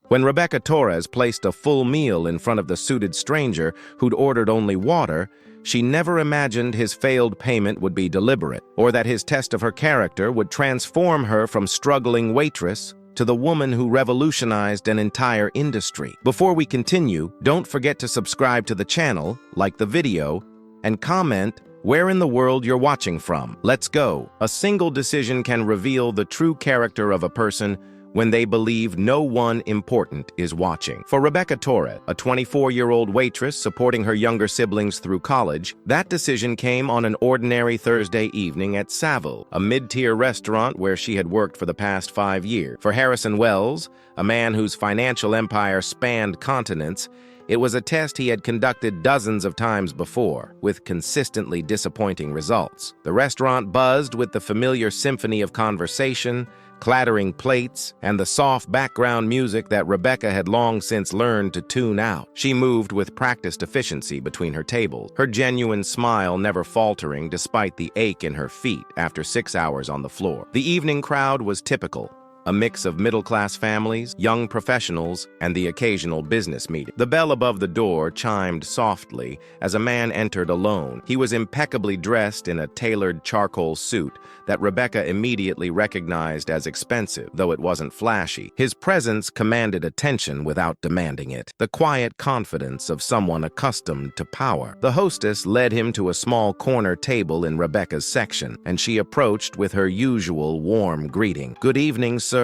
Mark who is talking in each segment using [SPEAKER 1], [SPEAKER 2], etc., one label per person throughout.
[SPEAKER 1] When Rebecca Torres placed a full meal in front of the suited stranger who'd ordered only water, she never imagined his failed payment would be deliberate, or that his test of her character would transform her from struggling waitress to the woman who revolutionized an entire industry. Before we continue, don't forget to subscribe to the channel, like the video, and comment where in the world you're watching from. Let's go. A single decision can reveal the true character of a person when they believe no one important is watching. For Rebecca Torres, a 24-year-old waitress supporting her younger siblings through college, that decision came on an ordinary Thursday evening at Saville, a mid-tier restaurant where she had worked for the past 5 years. For Harrison Wells, a man whose financial empire spanned continents, it was a test he had conducted dozens of times before, with consistently disappointing results. The restaurant buzzed with the familiar symphony of conversation, clattering plates, and the soft background music that Rebecca had long since learned to tune out. She moved with practiced efficiency between her tables, her genuine smile never faltering despite the ache in her feet after 6 hours on the floor. The evening crowd was typical. A mix of middle-class families, young professionals, and the occasional business meeting. The bell above the door chimed softly as a man entered alone. He was impeccably dressed in a tailored charcoal suit that Rebecca immediately recognized as expensive, though it wasn't flashy. His presence commanded attention without demanding it, the quiet confidence of someone accustomed to power. The hostess led him to a small corner table in Rebecca's section, and she approached with her usual warm greeting. "Good evening, sir.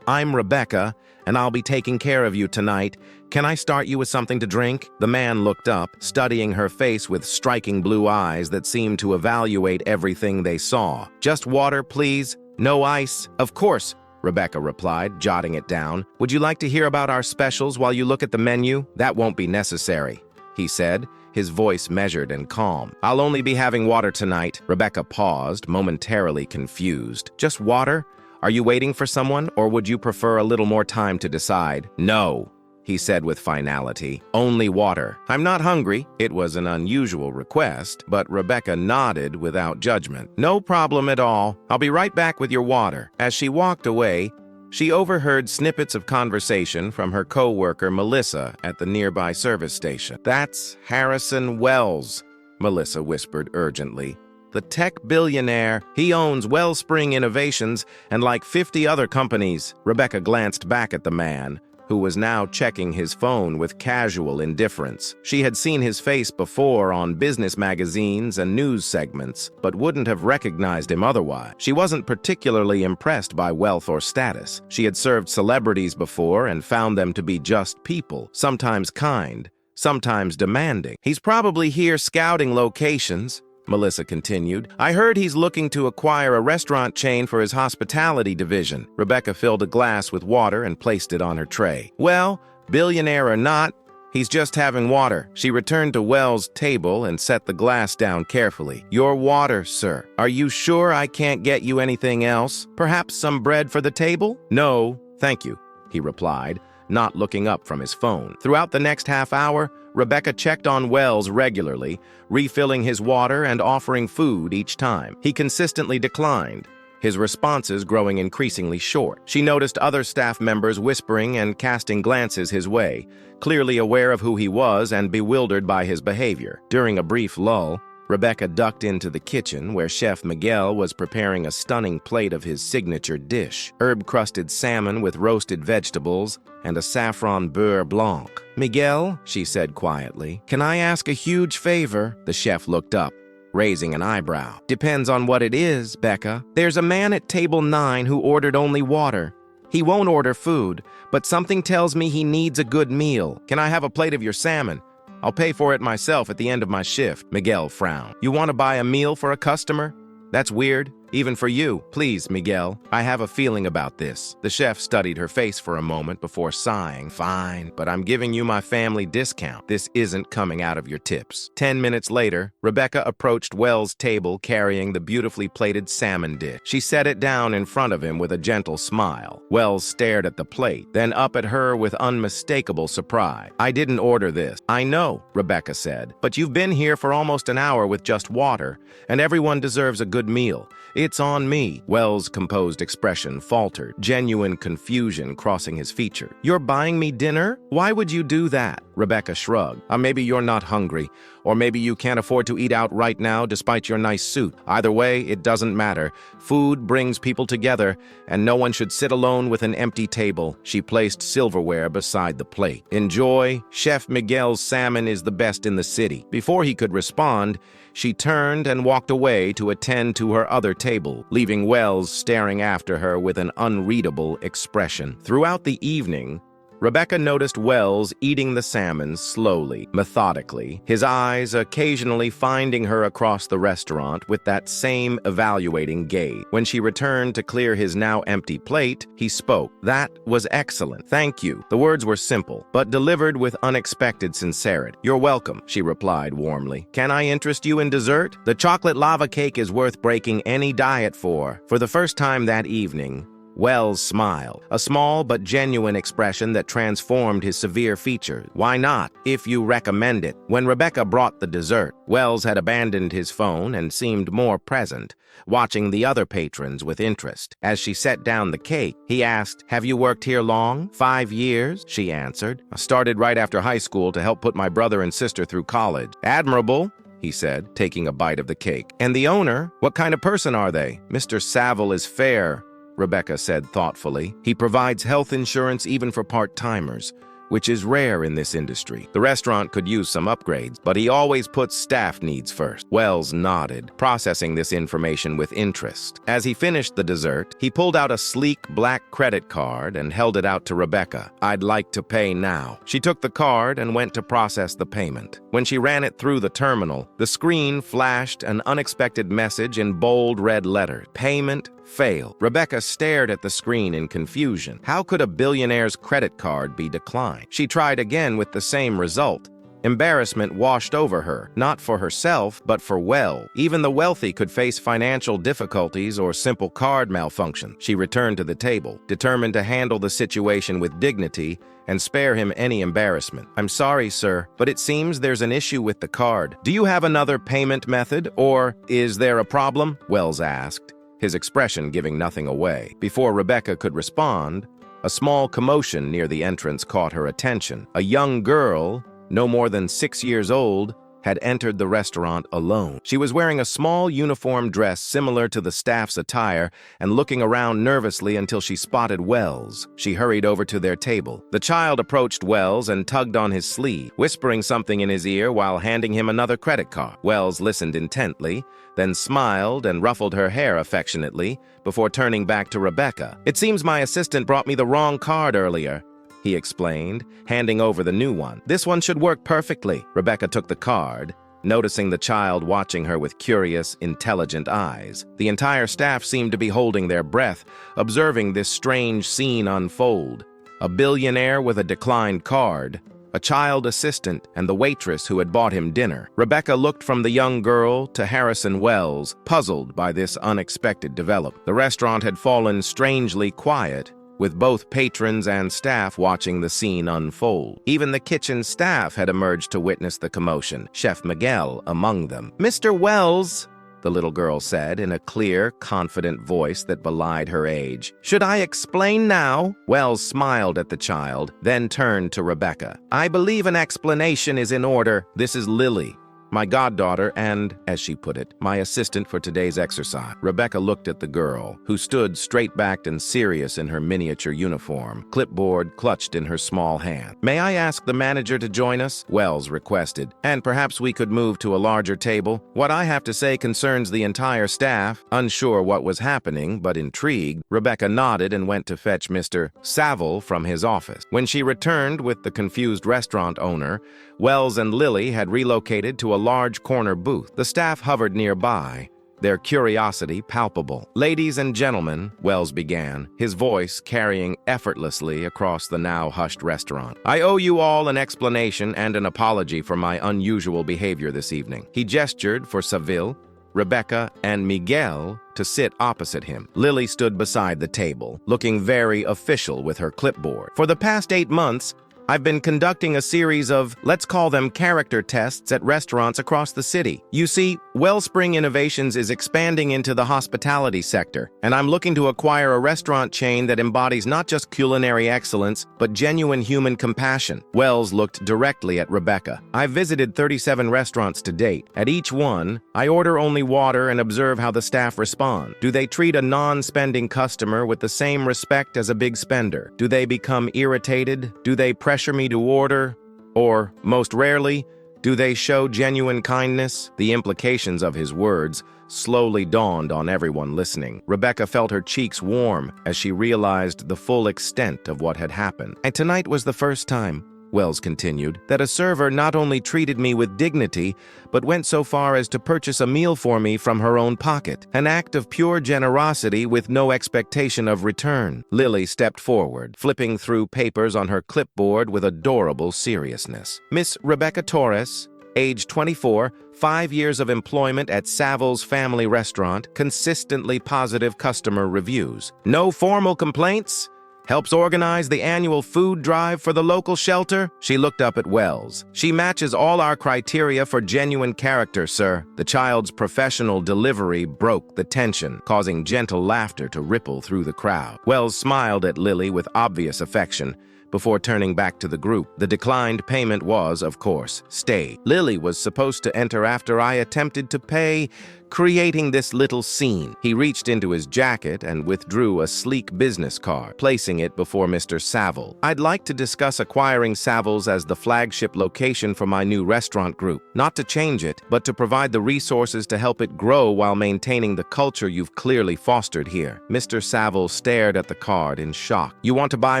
[SPEAKER 1] I'm Rebecca, and I'll be taking care of you tonight. Can I start you with something to drink?" The man looked up, studying her face with striking blue eyes that seemed to evaluate everything they saw. "Just water, please. No ice." "Of course," Rebecca replied, jotting it down. "Would you like to hear about our specials while you look at the menu?" "That won't be necessary," he said, his voice measured and calm. "I'll only be having water tonight." Rebecca paused, momentarily confused. "Just water? Are you waiting for someone, or would you prefer a little more time to decide?" "No," he said with finality. "Only water. I'm not hungry." It was an unusual request, but Rebecca nodded without judgment. "No problem at all. I'll be right back with your water." As she walked away, she overheard snippets of conversation from her co-worker Melissa at the nearby service station. "That's Harrison Wells," Melissa whispered urgently. "The tech billionaire. He owns Wellspring Innovations and like 50 other companies." Rebecca glanced back at the man, who was now checking his phone with casual indifference. She had seen his face before on business magazines and news segments, but wouldn't have recognized him otherwise. She wasn't particularly impressed by wealth or status. She had served celebrities before and found them to be just people, sometimes kind, sometimes demanding. "He's probably here scouting locations," Melissa continued. "I heard he's looking to acquire a restaurant chain for his hospitality division." Rebecca filled a glass with water and placed it on her tray. "Well, billionaire or not, he's just having water." She returned to Wells' table and set the glass down carefully. "Your water, sir. Are you sure I can't get you anything else? Perhaps some bread for the table?" "No, thank you," he replied, not looking up from his phone. Throughout the next half hour, Rebecca checked on Wells regularly, refilling his water and offering food each time. He consistently declined, his responses growing increasingly short. She noticed other staff members whispering and casting glances his way, clearly aware of who he was and bewildered by his behavior. During a brief lull, Rebecca ducked into the kitchen where Chef Miguel was preparing a stunning plate of his signature dish, herb-crusted salmon with roasted vegetables and a saffron beurre blanc. "Miguel," she said quietly, "can I ask a huge favor?" The chef looked up, raising an eyebrow. "Depends on what it is, Becca. There's a man at table 9 who ordered only water. He won't order food, but something tells me he needs a good meal. Can I have a plate of your salmon? I'll pay for it myself at the end of my shift." Miguel frowned. "You want to buy a meal for a customer? That's weird, even for you. Please, Miguel, I have a feeling about this." The chef studied her face for a moment before sighing. "Fine, but I'm giving you my family discount. This isn't coming out of your tips." 10 minutes later, Rebecca approached Wells' table carrying the beautifully plated salmon dish. She set it down in front of him with a gentle smile. Wells stared at the plate, then up at her with unmistakable surprise. "I didn't order this." "I know," Rebecca said, "but you've been here for almost an hour with just water, and everyone deserves a good meal. It's on me. Wells' composed expression faltered, genuine confusion crossing his features. You're buying me dinner? Why would you do that? Rebecca shrugged. Maybe you're not hungry, or maybe you can't afford to eat out right now despite your nice suit. Either way, it doesn't matter. Food brings people together, and no one should sit alone with an empty table. She placed silverware beside the plate. Enjoy. Chef Miguel's salmon is the best in the city. Before he could respond, she turned and walked away to attend to her other table, leaving Wells staring after her with an unreadable expression. Throughout the evening, Rebecca noticed Wells eating the salmon slowly, methodically, his eyes occasionally finding her across the restaurant with that same evaluating gaze. When she returned to clear his now empty plate, he spoke. That was excellent. Thank you. The words were simple, but delivered with unexpected sincerity. You're welcome, she replied warmly. Can I interest you in dessert? The chocolate lava cake is worth breaking any diet for. For the first time that evening, Wells smiled, a small but genuine expression that transformed his severe features. Why not, if you recommend it? When Rebecca brought the dessert, Wells had abandoned his phone and seemed more present, watching the other patrons with interest. As she set down the cake, he asked, "Have you worked here long?" 5 years, she answered. I started right after high school to help put my brother and sister through college. Admirable, he said, taking a bite of the cake. And the owner? What kind of person are they? Mr. Saville is fair, Rebecca said thoughtfully. He provides health insurance even for part-timers, which is rare in this industry. The restaurant could use some upgrades, but he always puts staff needs first. Wells nodded, processing this information with interest. As he finished the dessert, he pulled out a sleek black credit card and held it out to Rebecca. I'd like to pay now. She took the card and went to process the payment. When she ran it through the terminal, the screen flashed an unexpected message in bold red letters. Payment failed. Rebecca stared at the screen in confusion. How could a billionaire's credit card be declined? She tried again with the same result. Embarrassment washed over her, not for herself, but for Wells. Even the wealthy could face financial difficulties or simple card malfunction. She returned to the table, determined to handle the situation with dignity and spare him any embarrassment. I'm sorry, sir, but it seems there's an issue with the card. Do you have another payment method, or is there a problem? Wells asked, his expression giving nothing away. Before Rebecca could respond, a small commotion near the entrance caught her attention. A young girl, no more than 6 years old, had entered the restaurant alone. She was wearing a small uniform dress similar to the staff's attire and looking around nervously until she spotted Wells. She hurried over to their table. The child approached Wells and tugged on his sleeve, whispering something in his ear while handing him another credit card. Wells listened intently, then smiled and ruffled her hair affectionately before turning back to Rebecca. It seems my assistant brought me the wrong card earlier, he explained, handing over the new one. This one should work perfectly. Rebecca took the card, noticing the child watching her with curious, intelligent eyes. The entire staff seemed to be holding their breath, observing this strange scene unfold. A billionaire with a declined card, a child assistant, and the waitress who had bought him dinner. Rebecca looked from the young girl to Harrison Wells, puzzled by this unexpected development. The restaurant had fallen strangely quiet, with both patrons and staff watching the scene unfold. Even the kitchen staff had emerged to witness the commotion, Chef Miguel among them. "Mr. Wells," the little girl said in a clear, confident voice that belied her age. "Should I explain now?" Wells smiled at the child, then turned to Rebecca. "I believe an explanation is in order. This is Lily, my goddaughter and, as she put it, my assistant for today's exercise." Rebecca looked at the girl, who stood straight-backed and serious in her miniature uniform, clipboard clutched in her small hand. "May I ask the manager to join us?" Wells requested. "And perhaps we could move to a larger table. What I have to say concerns the entire staff." Unsure what was happening, but intrigued, Rebecca nodded and went to fetch Mr. Saville from his office. When she returned with the confused restaurant owner, Wells and Lily had relocated to a large corner booth. The staff hovered nearby, their curiosity palpable. "Ladies and gentlemen," Wells began, his voice carrying effortlessly across the now hushed restaurant. "I owe you all an explanation and an apology for my unusual behavior this evening." He gestured for Saville, Rebecca, and Miguel to sit opposite him. Lily stood beside the table, looking very official with her clipboard. "For the past 8 months, I've been conducting a series of, let's call them character tests at restaurants across the city. You see, Wellspring Innovations is expanding into the hospitality sector, and I'm looking to acquire a restaurant chain that embodies not just culinary excellence, but genuine human compassion. Wells looked directly at Rebecca. I've visited 37 restaurants to date. At each one, I order only water and observe how the staff respond. Do they treat a non-spending customer with the same respect as a big spender? Do they become irritated? Do they pressure me to order? Or, most rarely, do they show genuine kindness? The implications of his words slowly dawned on everyone listening. Rebecca felt her cheeks warm as she realized the full extent of what had happened. And tonight was the first time, Wells continued, that a server not only treated me with dignity, but went so far as to purchase a meal for me from her own pocket, an act of pure generosity with no expectation of return. Lily stepped forward, flipping through papers on her clipboard with adorable seriousness. Miss Rebecca Torres, age 24, 5 years of employment at Savills Family Restaurant, consistently positive customer reviews. No formal complaints? Helps organize the annual food drive for the local shelter? She looked up at Wells. She matches all our criteria for genuine character, sir. The child's professional delivery broke the tension, causing gentle laughter to ripple through the crowd. Wells smiled at Lily with obvious affection before turning back to the group. The declined payment was, of course, stayed. Lily was supposed to enter after I attempted to pay, creating this little scene. He reached into his jacket and withdrew a sleek business card, placing it before Mr. Saville. I'd like to discuss acquiring Savills as the flagship location for my new restaurant group. Not to change it, but to provide the resources to help it grow while maintaining the culture you've clearly fostered here. Mr. Saville stared at the card in shock. You want to buy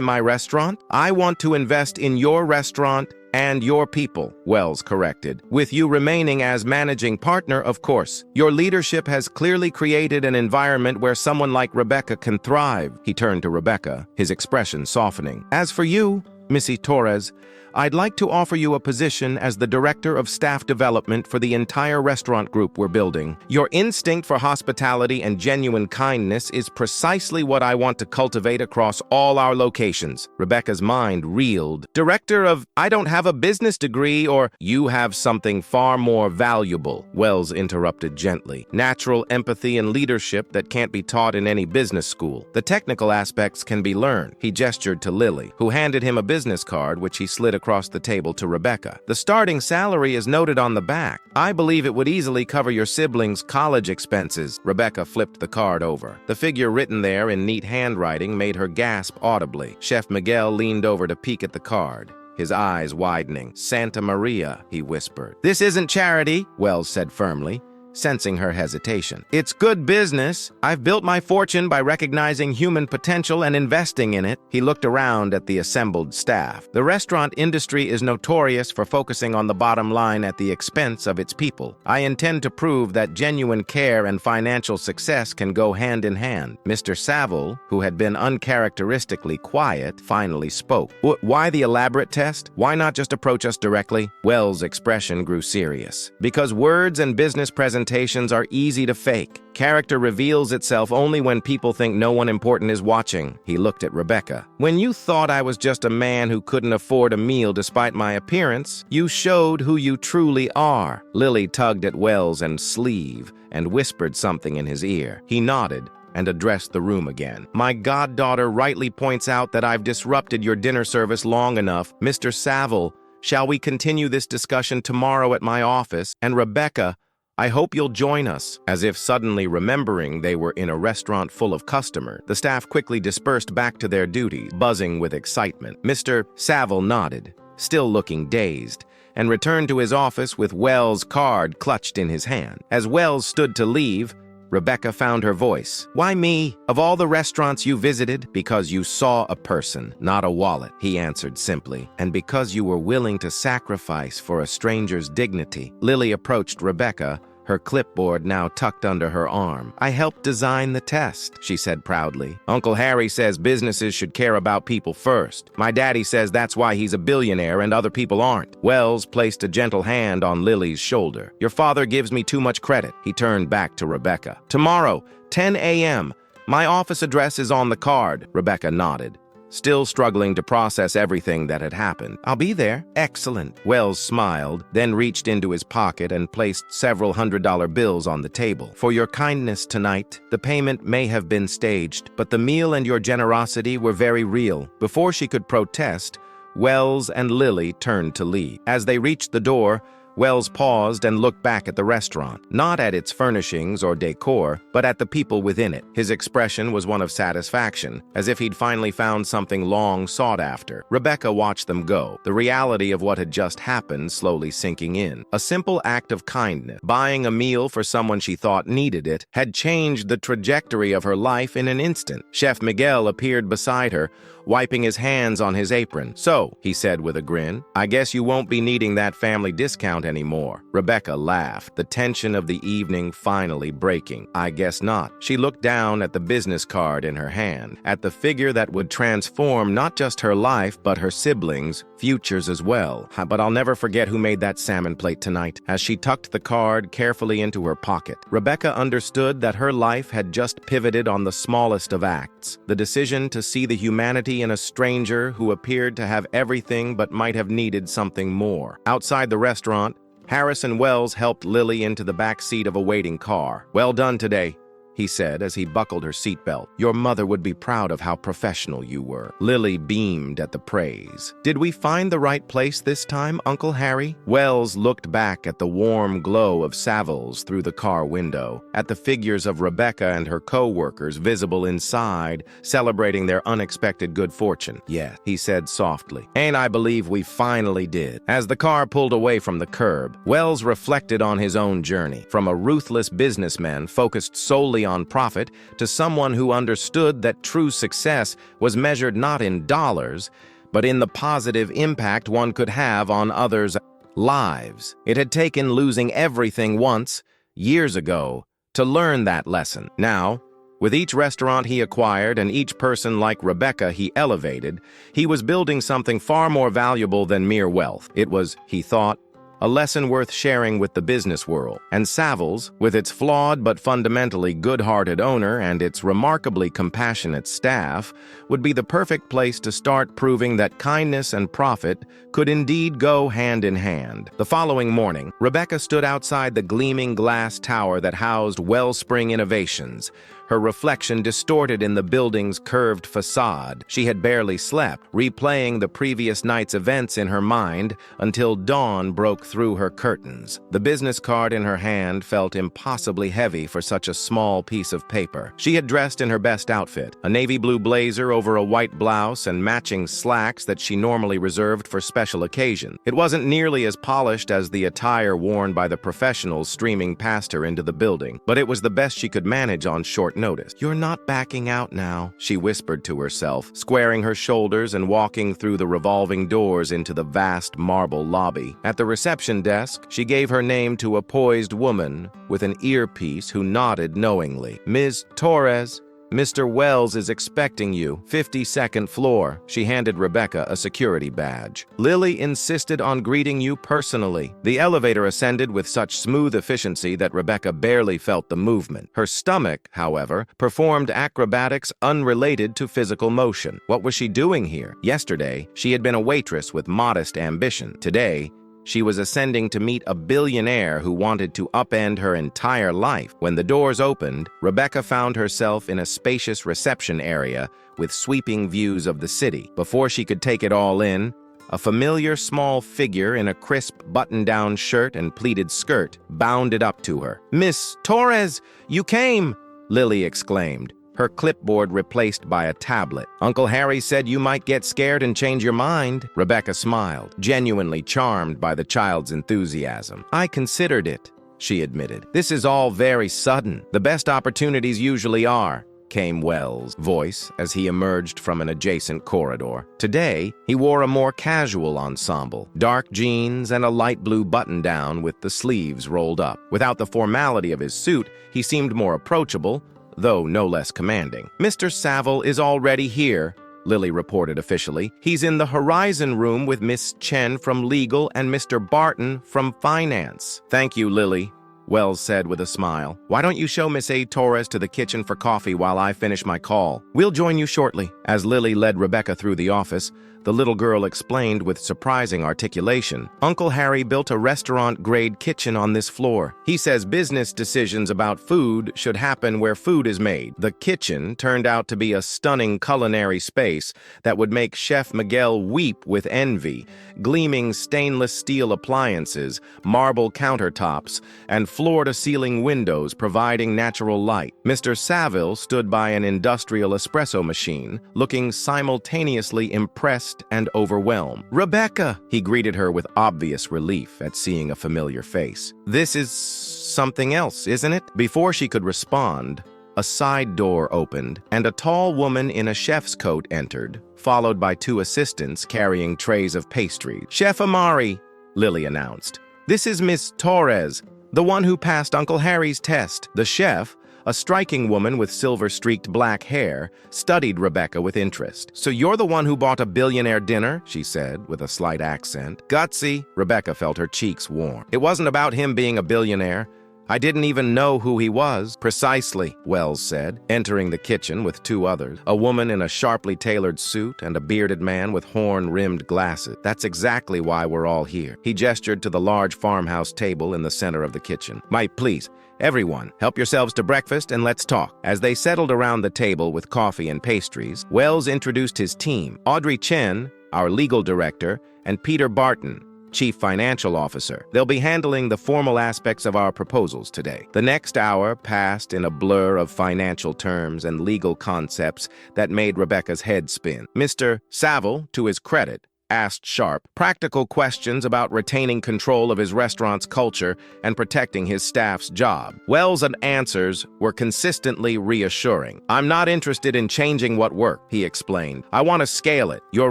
[SPEAKER 1] my restaurant? I want to invest in your restaurant and your people, Wells corrected, with you remaining as managing partner, of course. Your leadership has clearly created an environment where someone like Rebecca can thrive. He turned to Rebecca, his expression softening. As for you, Missy Torres, I'd like to offer you a position as the Director of Staff Development for the entire restaurant group we're building. Your instinct for hospitality and genuine kindness is precisely what I want to cultivate across all our locations. Rebecca's mind reeled. Director of, I don't have a business degree, or you have something far more valuable, Wells interrupted gently. Natural empathy and leadership that can't be taught in any business school. The technical aspects can be learned. He gestured to Lily, who handed him a business card, which he slid across the table to Rebecca. The starting salary is noted on the back. I believe it would easily cover your siblings' college expenses. Rebecca flipped the card over. The figure written there in neat handwriting made her gasp audibly. Chef Miguel leaned over to peek at the card, his eyes widening. Santa Maria, he whispered. This isn't charity, Wells said firmly, sensing her hesitation. It's good business. I've built my fortune by recognizing human potential and investing in it. He looked around at the assembled staff. The restaurant industry is notorious for focusing on the bottom line at the expense of its people. I intend to prove that genuine care and financial success can go hand in hand. Mr. Saville, who had been uncharacteristically quiet, finally spoke. Why the elaborate test? Why not just approach us directly? Wells' expression grew serious. Because words and business presentations are easy to fake. Character reveals itself only when people think no one important is watching. He looked at Rebecca. When you thought I was just a man who couldn't afford a meal despite my appearance, you showed who you truly are. Lily tugged at Wells' sleeve and whispered something in his ear. He nodded and addressed the room again. My goddaughter rightly points out that I've disrupted your dinner service long enough. Mr. Saville, shall we continue this discussion tomorrow at my office? And Rebecca, I hope you'll join us. As if suddenly remembering they were in a restaurant full of customers, the staff quickly dispersed back to their duties, buzzing with excitement. Mr. Saville nodded, still looking dazed, and returned to his office with Wells' card clutched in his hand. As Wells stood to leave, Rebecca found her voice. Why me? Of all the restaurants you visited? Because you saw a person, not a wallet, he answered simply. And because you were willing to sacrifice for a stranger's dignity. Lily approached Rebecca, her clipboard now tucked under her arm. I helped design the test, she said proudly. Uncle Harry says businesses should care about people first. My daddy says that's why he's a billionaire and other people aren't. Wells placed a gentle hand on Lily's shoulder. Your father gives me too much credit. He turned back to Rebecca. Tomorrow, 10 a.m. My office address is on the card. Rebecca nodded, still struggling to process everything that had happened. "I'll be there." "Excellent." Wells smiled, then reached into his pocket and placed several $100 bills on the table. "For your kindness tonight, the payment may have been staged, but the meal and your generosity were very real." Before she could protest, Wells and Lily turned to leave. As they reached the door, Wells paused and looked back at the restaurant, not at its furnishings or decor, but at the people within it. His expression was one of satisfaction, as if he'd finally found something long sought after. Rebecca watched them go, the reality of what had just happened slowly sinking in. A simple act of kindness, buying a meal for someone she thought needed it, had changed the trajectory of her life in an instant. Chef Miguel appeared beside her, wiping his hands on his apron. "So," he said with a grin, "I guess you won't be needing that family discount anymore." Rebecca laughed, the tension of the evening finally breaking. "I guess not." She looked down at the business card in her hand, at the figure that would transform not just her life, but her siblings' futures as well. "But I'll never forget who made that salmon plate tonight." As she tucked the card carefully into her pocket, Rebecca understood that her life had just pivoted on the smallest of acts, the decision to see the humanity in a stranger who appeared to have everything but might have needed something more. Outside the restaurant, Harrison Wells helped Lily into the back seat of a waiting car. "Well done today," he said as he buckled her seatbelt. "Your mother would be proud of how professional you were." Lily beamed at the praise. "Did we find the right place this time, Uncle Harry?" Wells looked back at the warm glow of Savills through the car window, at the figures of Rebecca and her co-workers visible inside, celebrating their unexpected good fortune. "Yeah," he said softly, "and I believe we finally did." As the car pulled away from the curb, Wells reflected on his own journey, from a ruthless businessman focused solely on profit to someone who understood that true success was measured not in dollars, but in the positive impact one could have on others' lives. It had taken losing everything once, years ago, to learn that lesson. Now, with each restaurant he acquired and each person like Rebecca he elevated, he was building something far more valuable than mere wealth. It was, he thought, a lesson worth sharing with the business world. And Savills, with its flawed but fundamentally good-hearted owner and its remarkably compassionate staff, would be the perfect place to start proving that kindness and profit could indeed go hand in hand. The following morning, Rebecca stood outside the gleaming glass tower that housed Wellspring Innovations, her reflection distorted in the building's curved facade. She had barely slept, replaying the previous night's events in her mind until dawn broke through her curtains. The business card in her hand felt impossibly heavy for such a small piece of paper. She had dressed in her best outfit, a navy blue blazer over a white blouse and matching slacks that she normally reserved for special occasions. It wasn't nearly as polished as the attire worn by the professionals streaming past her into the building, but it was the best she could manage on short notice. "You're not backing out now," she whispered to herself, squaring her shoulders and walking through the revolving doors into the vast marble lobby. At the reception desk, she gave her name to a poised woman with an earpiece who nodded knowingly. "Ms. Torres, Mr. Wells is expecting you. 52nd floor." She handed Rebecca a security badge. "Lily insisted on greeting you personally." The elevator ascended with such smooth efficiency that Rebecca barely felt the movement. Her stomach, however, performed acrobatics unrelated to physical motion. What was she doing here? Yesterday, she had been a waitress with modest ambition. Today, she was ascending to meet a billionaire who wanted to upend her entire life. When the doors opened, Rebecca found herself in a spacious reception area with sweeping views of the city. Before she could take it all in, a familiar small figure in a crisp button-down shirt and pleated skirt bounded up to her. "Miss Torres, you came!" Lily exclaimed, her clipboard replaced by a tablet. "Uncle Harry said you might get scared and change your mind." Rebecca smiled, genuinely charmed by the child's enthusiasm. "I considered it," she admitted. "This is all very sudden. The best opportunities usually are," came Wells' voice as he emerged from an adjacent corridor. Today, he wore a more casual ensemble, dark jeans and a light blue button-down with the sleeves rolled up. Without the formality of his suit, he seemed more approachable, though no less commanding. "Mr. Saville is already here," Lily reported officially. "He's in the Horizon room with Miss Chen from Legal and Mr. Barton from Finance." "Thank you, Lily," Wells said with a smile. "Why don't you show Miss A. Torres to the kitchen for coffee while I finish my call? We'll join you shortly." As Lily led Rebecca through the office, the little girl explained with surprising articulation. "Uncle Harry built a restaurant-grade kitchen on this floor. He says business decisions about food should happen where food is made." The kitchen turned out to be a stunning culinary space that would make Chef Miguel weep with envy. Gleaming stainless steel appliances, marble countertops, and floor-to-ceiling windows providing natural light. Mr. Saville stood by an industrial espresso machine, looking simultaneously impressed and overwhelmed. "Rebecca!" He greeted her with obvious relief at seeing a familiar face. "This is something else, isn't it?" Before she could respond, a side door opened, and a tall woman in a chef's coat entered, followed by two assistants carrying trays of pastries. "Chef Amari," Lily announced. "This is Miss Torres, the one who passed Uncle Harry's test." The chef, a striking woman with silver-streaked black hair, studied Rebecca with interest. "So you're the one who bought a billionaire dinner?" she said, with a slight accent. "Gutsy." Rebecca felt her cheeks warm. "It wasn't about him being a billionaire. I didn't even know who he was." "Precisely," Wells said, entering the kitchen with two others, a woman in a sharply tailored suit and a bearded man with horn-rimmed glasses. "That's exactly why we're all here." He gestured to the large farmhouse table in the center of the kitchen. Please, everyone, help yourselves to breakfast and let's talk." As they settled around the table with coffee and pastries, Wells introduced his team: Audrey Chen, our legal director, and Peter Barton, Chief Financial Officer. They'll be handling the formal aspects of our proposals today. The next hour passed in a blur of financial terms and legal concepts that made Rebecca's head spin. Mr. Saville, to his credit, asked sharp, practical questions about retaining control of his restaurant's culture and protecting his staff's job. Wells' answers were consistently reassuring. "I'm not interested in changing what worked," he explained. "I want to scale it. Your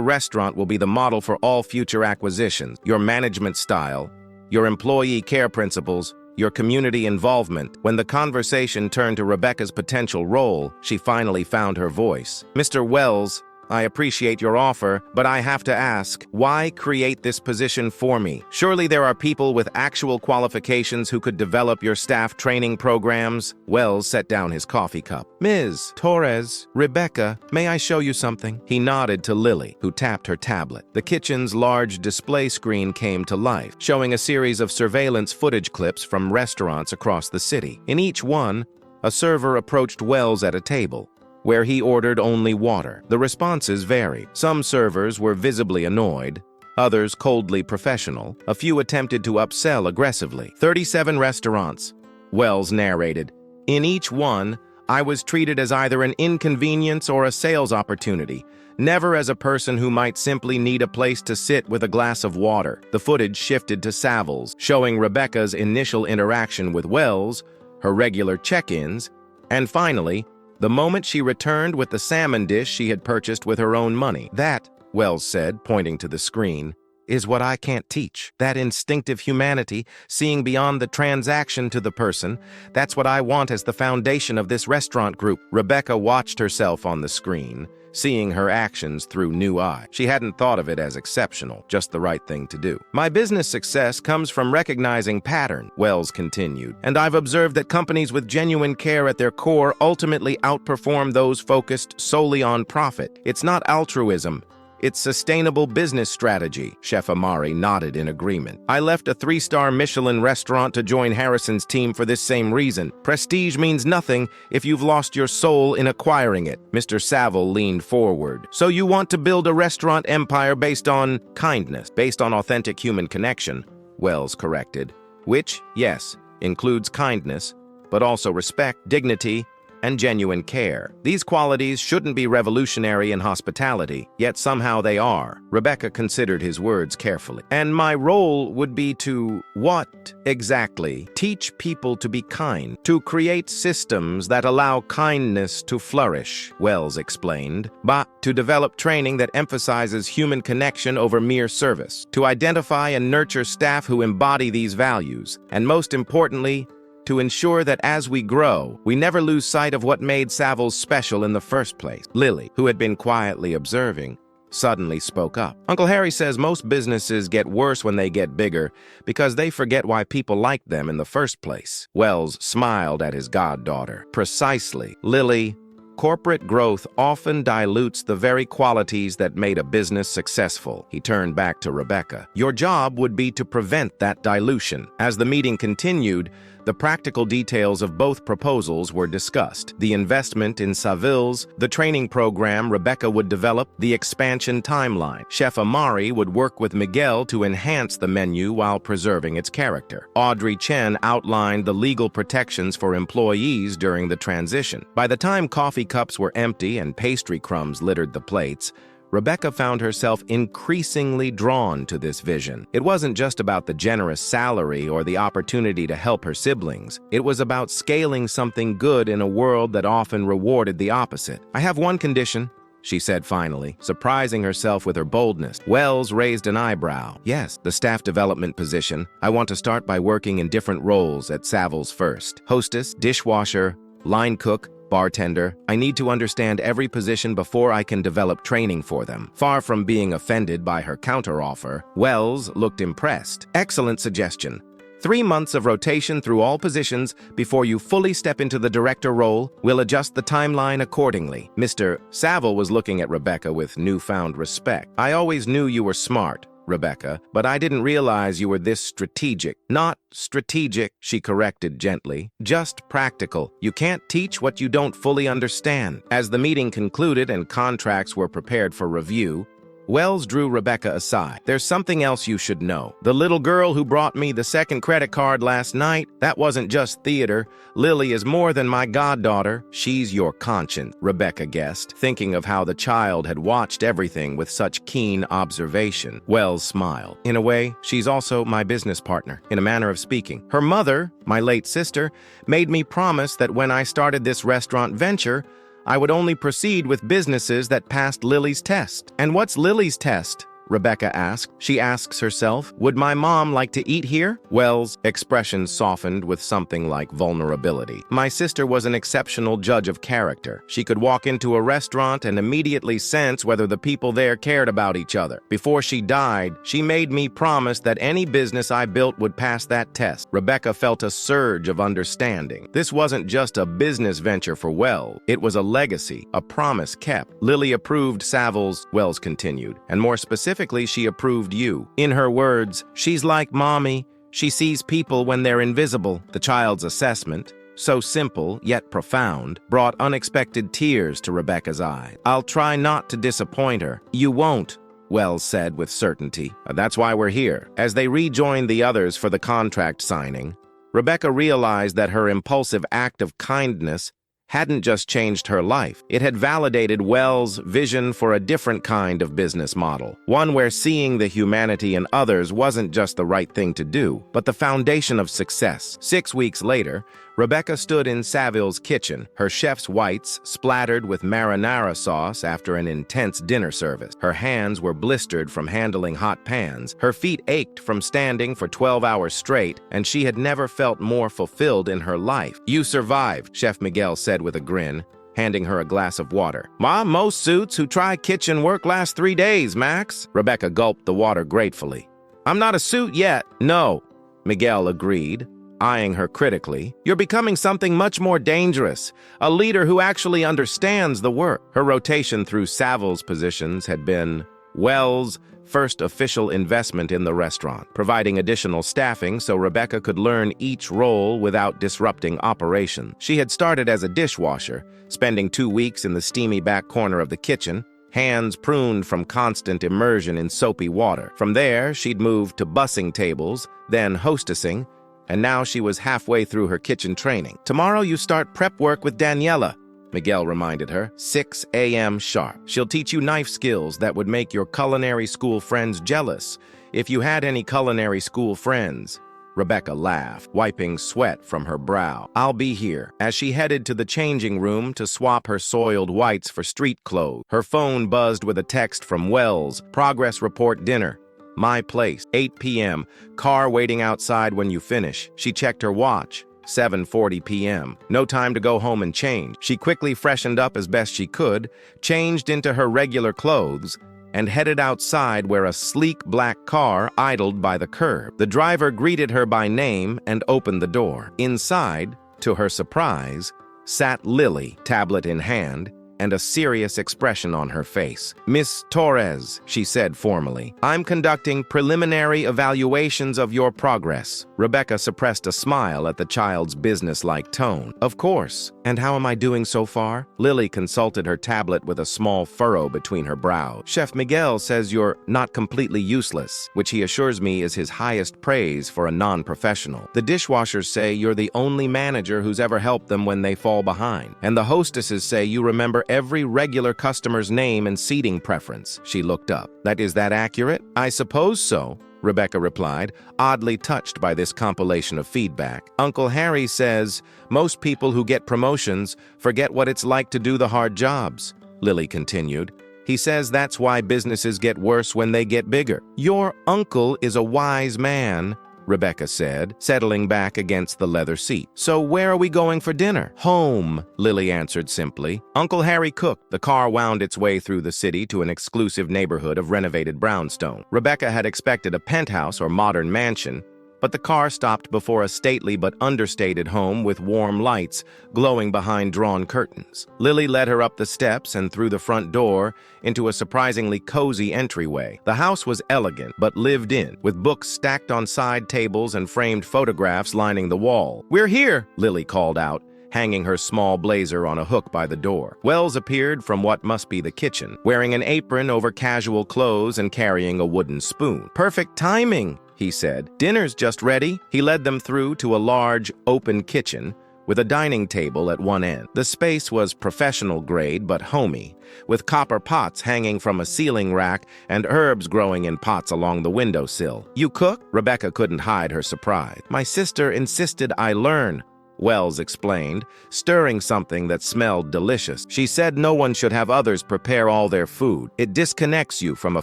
[SPEAKER 1] restaurant will be the model for all future acquisitions. Your management style, your employee care principles, your community involvement." When the conversation turned to Rebecca's potential role, she finally found her voice. "Mr. Wells, I appreciate your offer, but I have to ask, why create this position for me? Surely there are people with actual qualifications who could develop your staff training programs." Wells set down his coffee cup. "Ms. Torres, Rebecca, may I show you something?" He nodded to Lily, who tapped her tablet. The kitchen's large display screen came to life, showing a series of surveillance footage clips from restaurants across the city. In each one, a server approached Wells at a table, where he ordered only water. The responses varied. Some servers were visibly annoyed, others coldly professional. A few attempted to upsell aggressively. 37 restaurants, Wells narrated. In each one, I was treated as either an inconvenience or a sales opportunity, never as a person who might simply need a place to sit with a glass of water. The footage shifted to Saville's, showing Rebecca's initial interaction with Wells, her regular check-ins, and finally, the moment she returned with the salmon dish she had purchased with her own money. "That," Wells said, pointing to the screen, "is what I can't teach. That instinctive humanity, seeing beyond the transaction to the person, that's what I want as the foundation of this restaurant group." Rebecca watched herself on the screen, seeing her actions through new eyes. She hadn't thought of it as exceptional, just the right thing to do. "My business success comes from recognizing pattern," Wells continued, "and I've observed that companies with genuine care at their core ultimately outperform those focused solely on profit. It's not altruism. It's sustainable business strategy." Chef Amari nodded in agreement. "I left a 3-star Michelin restaurant to join Harrison's team for this same reason. Prestige means nothing if you've lost your soul in acquiring it." Mr. Saville leaned forward. "So you want to build a restaurant empire based on kindness, based on authentic human connection," Wells corrected. "Which, yes, includes kindness, but also respect, dignity, and genuine care. These qualities shouldn't be revolutionary in hospitality, yet somehow they are." Rebecca considered his words carefully. "And my role would be to, what exactly? Teach people to be kind, to create systems that allow kindness to flourish," Wells explained, "but to develop training that emphasizes human connection over mere service, to identify and nurture staff who embody these values, and most importantly, to ensure that as we grow, we never lose sight of what made Saville's special in the first place." Lily, who had been quietly observing, suddenly spoke up. Uncle Harry says most businesses get worse when they get bigger because they forget why people like them in the first place. Wells smiled at his goddaughter. Precisely. Lily, corporate growth often dilutes the very qualities that made a business successful. He turned back to Rebecca. Your job would be to prevent that dilution. As the meeting continued, the practical details of both proposals were discussed. The investment in Savills, the training program Rebecca would develop, the expansion timeline. Chef Amari would work with Miguel to enhance the menu while preserving its character. Audrey Chen outlined the legal protections for employees during the transition. By the time coffee cups were empty and pastry crumbs littered the plates, Rebecca found herself increasingly drawn to this vision. It wasn't just about the generous salary or the opportunity to help her siblings. It was about scaling something good in a world that often rewarded the opposite. I have one condition, she said finally, surprising herself with her boldness. Wells raised an eyebrow. Yes, the staff development position. I want to start by working in different roles at Savills first. Hostess, dishwasher, line cook, bartender. I need to understand every position before I can develop training for them. Far from being offended by her counteroffer, Wells looked impressed. Excellent suggestion. 3 months of rotation through all positions before you fully step into the director role. We'll adjust the timeline accordingly. Mr. Saville was looking at Rebecca with newfound respect. I always knew you were smart, Rebecca, but I didn't realize you were this strategic. Not strategic, she corrected gently, just practical. You can't teach what you don't fully understand. As the meeting concluded and contracts were prepared for review, Wells drew Rebecca aside. There's something else you should know. The little girl who brought me the second credit card last night, that wasn't just theater. Lily is more than my goddaughter. She's your conscience, Rebecca guessed, thinking of how the child had watched everything with such keen observation. Wells smiled. In a way, she's also my business partner, in a manner of speaking. Her mother, my late sister, made me promise that when I started this restaurant venture, I would only proceed with businesses that passed Lily's test. And what's Lily's test? Rebecca asked. She asks herself, would my mom like to eat here? Wells' expression softened with something like vulnerability. My sister was an exceptional judge of character. She could walk into a restaurant and immediately sense whether the people there cared about each other. Before she died, she made me promise that any business I built would pass that test. Rebecca felt a surge of understanding. This wasn't just a business venture for Wells. It was a legacy, a promise kept. Lily approved Savills, Wells continued, and more specifically, she approved you. In her words, she's like mommy. She sees people when they're invisible. The child's assessment, so simple yet profound, brought unexpected tears to Rebecca's eyes. I'll try not to disappoint her. You won't, Wells said with certainty. That's why we're here. As they rejoined the others for the contract signing, Rebecca realized that her impulsive act of kindness hadn't just changed her life. It had validated Wells' vision for a different kind of business model, one where seeing the humanity in others wasn't just the right thing to do, but the foundation of success. 6 weeks later, Rebecca stood in Saville's kitchen, her chef's whites splattered with marinara sauce after an intense dinner service. Her hands were blistered from handling hot pans, her feet ached from standing for 12 hours straight, and she had never felt more fulfilled in her life. You survived, Chef Miguel said with a grin, handing her a glass of water. Most suits who try kitchen work last 3 days, Max. Rebecca gulped the water gratefully. I'm not a suit yet. No, Miguel agreed, eyeing her critically. You're becoming something much more dangerous, a leader who actually understands the work. Her rotation through Saville's positions had been Wells' first official investment in the restaurant, providing additional staffing so Rebecca could learn each role without disrupting operations. She had started as a dishwasher, spending 2 weeks in the steamy back corner of the kitchen, hands pruned from constant immersion in soapy water. From there, she'd moved to bussing tables, then hostessing, and now she was halfway through her kitchen training. Tomorrow you start prep work with Daniela, Miguel reminded her. 6 a.m. sharp. She'll teach you knife skills that would make your culinary school friends jealous, if you had any culinary school friends. Rebecca laughed, wiping sweat from her brow. I'll be here. As she headed to the changing room to swap her soiled whites for street clothes, her phone buzzed with a text from Wells. Progress report dinner. My place. 8 p.m. Car waiting outside when you finish. She checked her watch. 7:40 p.m. No time to go home and change. She quickly freshened up as best she could, changed into her regular clothes, and headed outside where a sleek black car idled by the curb. The driver greeted her by name and opened the door. Inside, to her surprise, sat Lily, tablet in hand, and a serious expression on her face. "Miss Torres," she said formally, "I'm conducting preliminary evaluations of your progress." Rebecca suppressed a smile at the child's businesslike tone. "Of course. And how am I doing so far?" Lily consulted her tablet with a small furrow between her brows. "Chef Miguel says you're not completely useless, which he assures me is his highest praise for a non-professional. The dishwashers say you're the only manager who's ever helped them when they fall behind. And the hostesses say you remember every regular customer's name and seating preference." She looked up. Is that accurate?" "I suppose so," Rebecca replied, oddly touched by this compilation of feedback. "Uncle Harry says most people who get promotions forget what it's like to do the hard jobs," Lily continued. "He says that's why businesses get worse when they get bigger." "Your uncle is a wise man," Rebecca said, settling back against the leather seat. "So where are we going for dinner?" "Home," Lily answered simply. Uncle Harry cooked. The car wound its way through the city to an exclusive neighborhood of renovated brownstone. Rebecca had expected a penthouse or modern mansion, but the car stopped before a stately but understated home with warm lights glowing behind drawn curtains. Lily led her up the steps and through the front door into a surprisingly cozy entryway. The house was elegant but lived in, with books stacked on side tables and framed photographs lining the wall. "We're here," Lily called out, hanging her small blazer on a hook by the door. Wells appeared from what must be the kitchen, wearing an apron over casual clothes and carrying a wooden spoon. "Perfect timing," he said. "Dinner's just ready." He led them through to a large, open kitchen with a dining table at one end. The space was professional grade but homey, with copper pots hanging from a ceiling rack and herbs growing in pots along the windowsill. "You cook?" Rebecca couldn't hide her surprise. "My sister insisted I learn," Wells explained, stirring something that smelled delicious. "She said no one should have others prepare all their food. It disconnects you from a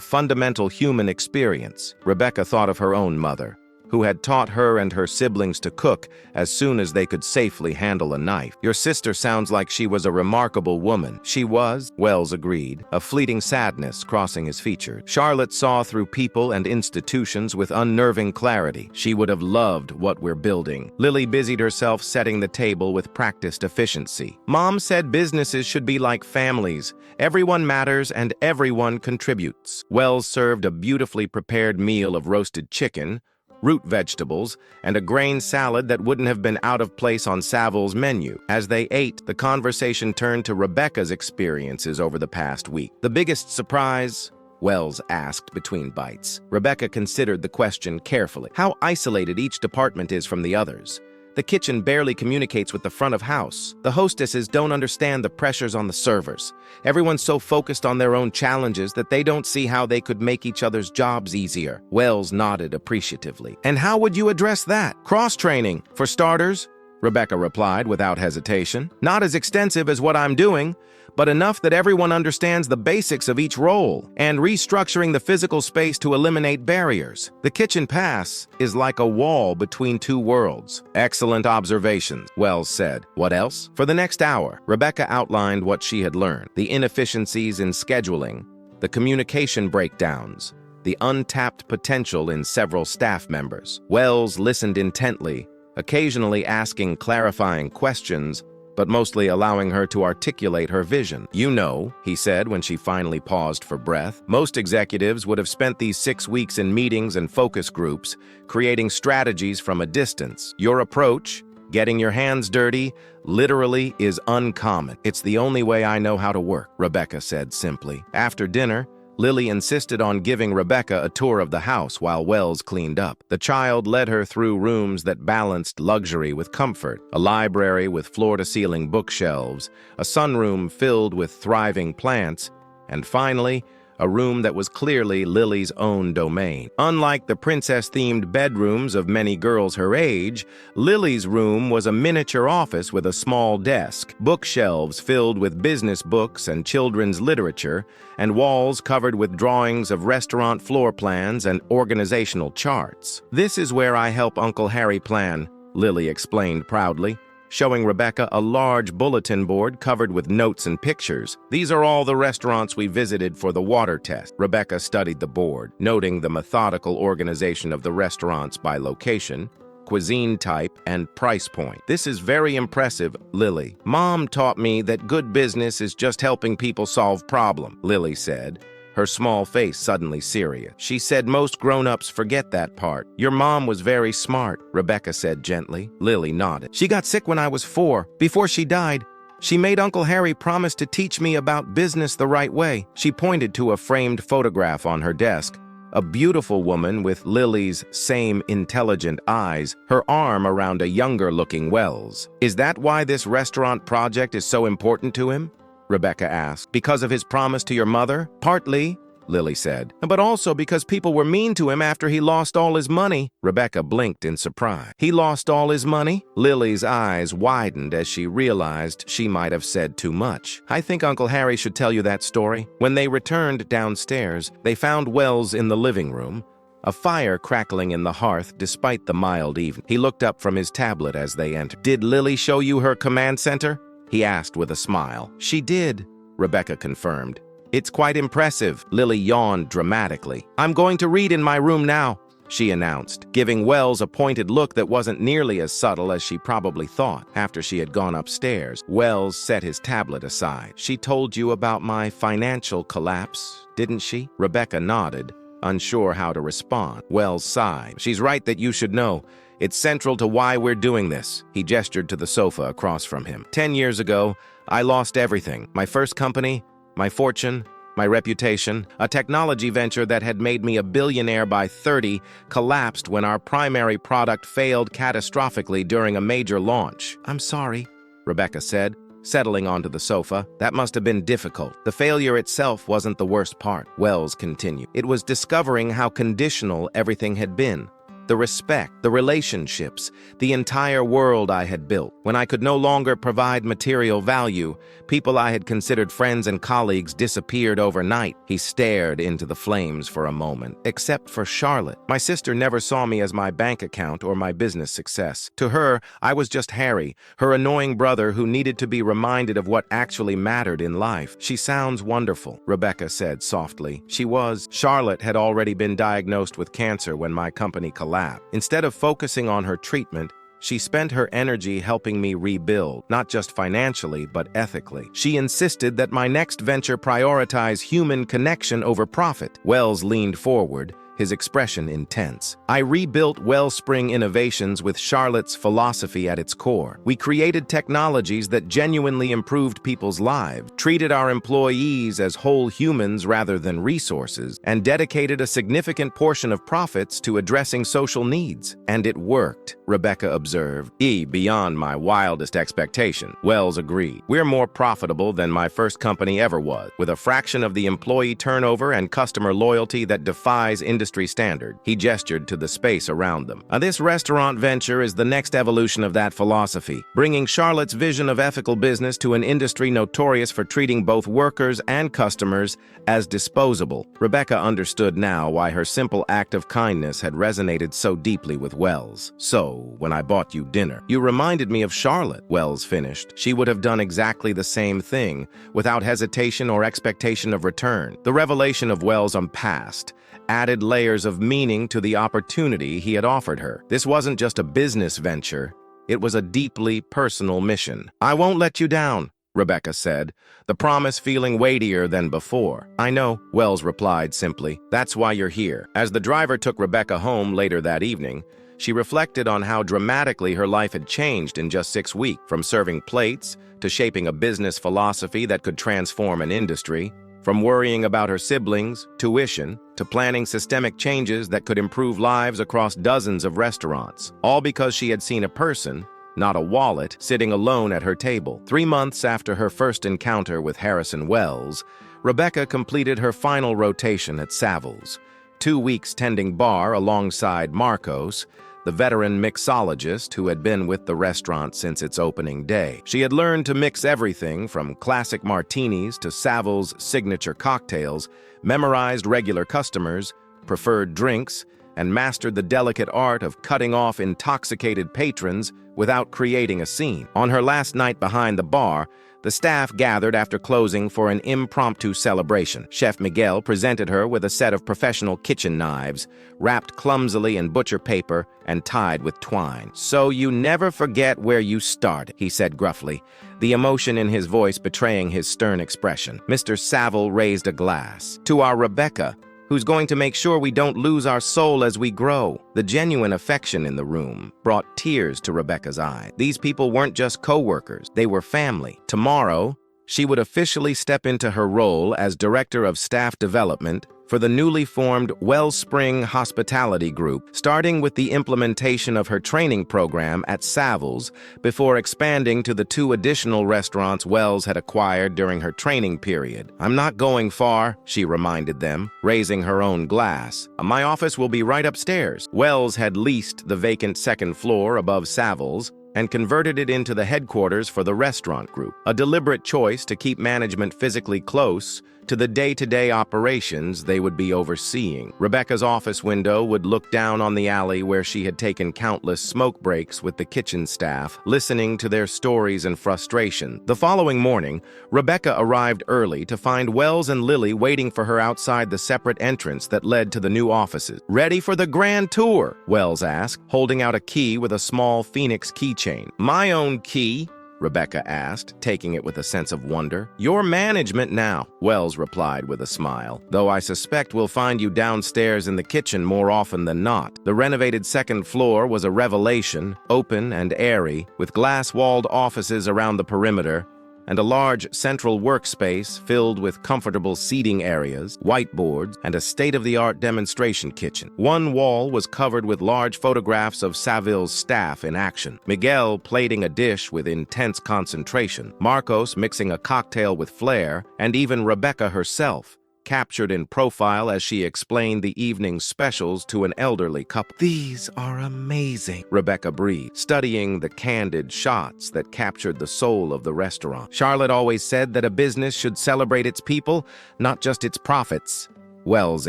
[SPEAKER 1] fundamental human experience." Rebecca thought of her own mother, who had taught her and her siblings to cook as soon as they could safely handle a knife. "Your sister sounds like she was a remarkable woman." "She was," Wells agreed, a fleeting sadness crossing his features. "Charlotte saw through people and institutions with unnerving clarity. She would have loved what we're building." Lily busied herself setting the table with practiced efficiency. "Mom said businesses should be like families. Everyone matters and everyone contributes." Wells served a beautifully prepared meal of roasted chicken, root vegetables, and a grain salad that wouldn't have been out of place on Savil's menu. As they ate, the conversation turned to Rebecca's experiences over the past week. "The biggest surprise?" Wells asked between bites. Rebecca considered the question carefully. "How isolated each department is from the others. The kitchen barely communicates with the front of house. The hostesses don't understand the pressures on the servers. Everyone's so focused on their own challenges that they don't see how they could make each other's jobs easier." Wells nodded appreciatively. "And how would you address that?" "Cross-training, for starters," Rebecca replied without hesitation. "Not as extensive as what I'm doing, but enough that everyone understands the basics of each role, and restructuring the physical space to eliminate barriers. The kitchen pass is like a wall between two worlds." "Excellent observations," Wells said. "What else?" For the next hour, Rebecca outlined what she had learned: the inefficiencies in scheduling, the communication breakdowns, the untapped potential in several staff members. Wells listened intently, occasionally asking clarifying questions, but mostly allowing her to articulate her vision. "You know," he said when she finally paused for breath, "most executives would have spent these 6 weeks in meetings and focus groups, creating strategies from a distance. Your approach, getting your hands dirty, literally is uncommon." "It's the only way I know how to work," Rebecca said simply. After dinner, Lily insisted on giving Rebecca a tour of the house while Wells cleaned up. The child led her through rooms that balanced luxury with comfort: a library with floor-to-ceiling bookshelves, a sunroom filled with thriving plants, and finally, a room that was clearly Lily's own domain. Unlike the princess-themed bedrooms of many girls her age, Lily's room was a miniature office with a small desk, bookshelves filled with business books and children's literature, and walls covered with drawings of restaurant floor plans and organizational charts. "This is where I help Uncle Harry plan," Lily explained proudly. showing Rebecca a large bulletin board covered with notes and pictures. "These are all the restaurants we visited for the water test." Rebecca studied the board, noting the methodical organization of the restaurants by location, cuisine type, and price point. "This is very impressive, Lily. Mom taught me that good business is just helping people solve problems," Lily said, her small face suddenly serious. "She said most grown-ups forget that part." "Your mom was very smart," Rebecca said gently. Lily nodded. "She got sick when I was 4. Before she died, she made Uncle Harry promise to teach me about business the right way." She pointed to a framed photograph on her desk, a beautiful woman with Lily's same intelligent eyes, her arm around a younger-looking Wells. "Is that why this restaurant project is so important to him?" Rebecca asked. "Because of his promise to your mother?" "Partly," Lily said, "but also because people were mean to him after he lost all his money." Rebecca blinked in surprise. "He lost all his money?" Lily's eyes widened as she realized she might have said too much. "I think Uncle Harry should tell you that story." When they returned downstairs, they found Wells in the living room, a fire crackling in the hearth despite the mild evening. He looked up from his tablet as they entered. "Did Lily show you her command center?" he asked with a smile. "She did," Rebecca confirmed. "It's quite impressive." Lily yawned dramatically. "I'm going to read in my room now," she announced, giving Wells a pointed look that wasn't nearly as subtle as she probably thought. After she had gone upstairs, Wells set his tablet aside. "She told you about my financial collapse, didn't she?" Rebecca nodded, unsure how to respond. Wells sighed. "She's right that you should know. It's central to why we're doing this." He gestured to the sofa across from him. 10 years ago, I lost everything. My first company, my fortune, my reputation. A technology venture that had made me a billionaire by 30 collapsed when our primary product failed catastrophically during a major launch. "I'm sorry," Rebecca said, settling onto the sofa. "That must have been difficult." "The failure itself wasn't the worst part," Wells continued. "It was discovering how conditional everything had been. The respect, the relationships, the entire world I had built. When I could no longer provide material value, people I had considered friends and colleagues disappeared overnight." He stared into the flames for a moment. "Except for Charlotte. My sister never saw me as my bank account or my business success. To her, I was just Harry, her annoying brother who needed to be reminded of what actually mattered in life." "She sounds wonderful," Rebecca said softly. "She was." Charlotte had already been diagnosed with cancer when my company collapsed. Instead of focusing on her treatment, she spent her energy helping me rebuild, not just financially, but ethically. She insisted that my next venture prioritize human connection over profit. Wells leaned forward, his expression intense. "I rebuilt Wellspring Innovations with Charlotte's philosophy at its core. We created technologies that genuinely improved people's lives, treated our employees as whole humans rather than resources, and dedicated a significant portion of profits to addressing social needs. And it worked," Rebecca observed. "Beyond my wildest expectation," Wells agreed. "We're more profitable than my first company ever was, with a fraction of the employee turnover and customer loyalty that defies industry standard." He gestured to the space around them. "This restaurant venture is the next evolution of that philosophy, bringing Charlotte's vision of ethical business to an industry notorious for treating both workers and customers as disposable." Rebecca understood now why her simple act of kindness had resonated so deeply with Wells. "So, when I bought you dinner, you reminded me of Charlotte," Wells finished. "She would have done exactly the same thing, without hesitation or expectation of return." The revelation of Wells' past added layers of meaning to the opportunity he had offered her. This wasn't just a business venture, it was a deeply personal mission. "I won't let you down," Rebecca said, the promise feeling weightier than before. "I know," Wells replied simply. "That's why you're here." As the driver took Rebecca home later that evening, she reflected on how dramatically her life had changed in just 6 weeks, from serving plates to shaping a business philosophy that could transform an industry. From worrying about her siblings, tuition, to planning systemic changes that could improve lives across dozens of restaurants, all because she had seen a person, not a wallet, sitting alone at her table. 3 months after her first encounter with Harrison Wells, Rebecca completed her final rotation at Savills, 2 weeks tending bar alongside Marcos, the veteran mixologist who had been with the restaurant since its opening day. She had learned to mix everything from classic martinis to Savills' signature cocktails, memorized regular customers, preferred drinks, and mastered the delicate art of cutting off intoxicated patrons without creating a scene. On her last night behind the bar, the staff gathered after closing for an impromptu celebration. Chef Miguel presented her with a set of professional kitchen knives, wrapped clumsily in butcher paper and tied with twine. "So you never forget where you started," he said gruffly, the emotion in his voice betraying his stern expression. Mr. Saville raised a glass. "To our Rebecca, who's going to make sure we don't lose our soul as we grow." The genuine affection in the room brought tears to Rebecca's eyes. These people weren't just co-workers, they were family. Tomorrow, she would officially step into her role as Director of Staff Development for the newly formed Wellspring Hospitality Group, starting with the implementation of her training program at Saville's before expanding to the 2 additional restaurants Wells had acquired during her training period. "I'm not going far," she reminded them, raising her own glass. "My office will be right upstairs." Wells had leased the vacant second floor above Saville's and converted it into the headquarters for the restaurant group, a deliberate choice to keep management physically close to the day-to-day operations they would be overseeing. Rebecca's office window would look down on the alley where she had taken countless smoke breaks with the kitchen staff, listening to their stories and frustration. The following morning, Rebecca arrived early to find Wells and Lily waiting for her outside the separate entrance that led to the new offices. "Ready for the grand tour?" Wells asked, holding out a key with a small Phoenix keychain. "My own key?" Rebecca asked, taking it with a sense of wonder. "Your management now," Wells replied with a smile, "though I suspect we'll find you downstairs in the kitchen more often than not." The renovated second floor was a revelation, open and airy, with glass-walled offices around the perimeter, and a large central workspace filled with comfortable seating areas, whiteboards, and a state-of-the-art demonstration kitchen. One wall was covered with large photographs of Saville's staff in action. Miguel plating a dish with intense concentration, Marcos mixing a cocktail with flair, and even Rebecca herself, captured in profile as she explained the evening's specials to an elderly couple. "These are amazing," Rebecca breathed, studying the candid shots that captured the soul of the restaurant. "Charlotte always said that a business should celebrate its people, not just its profits," Wells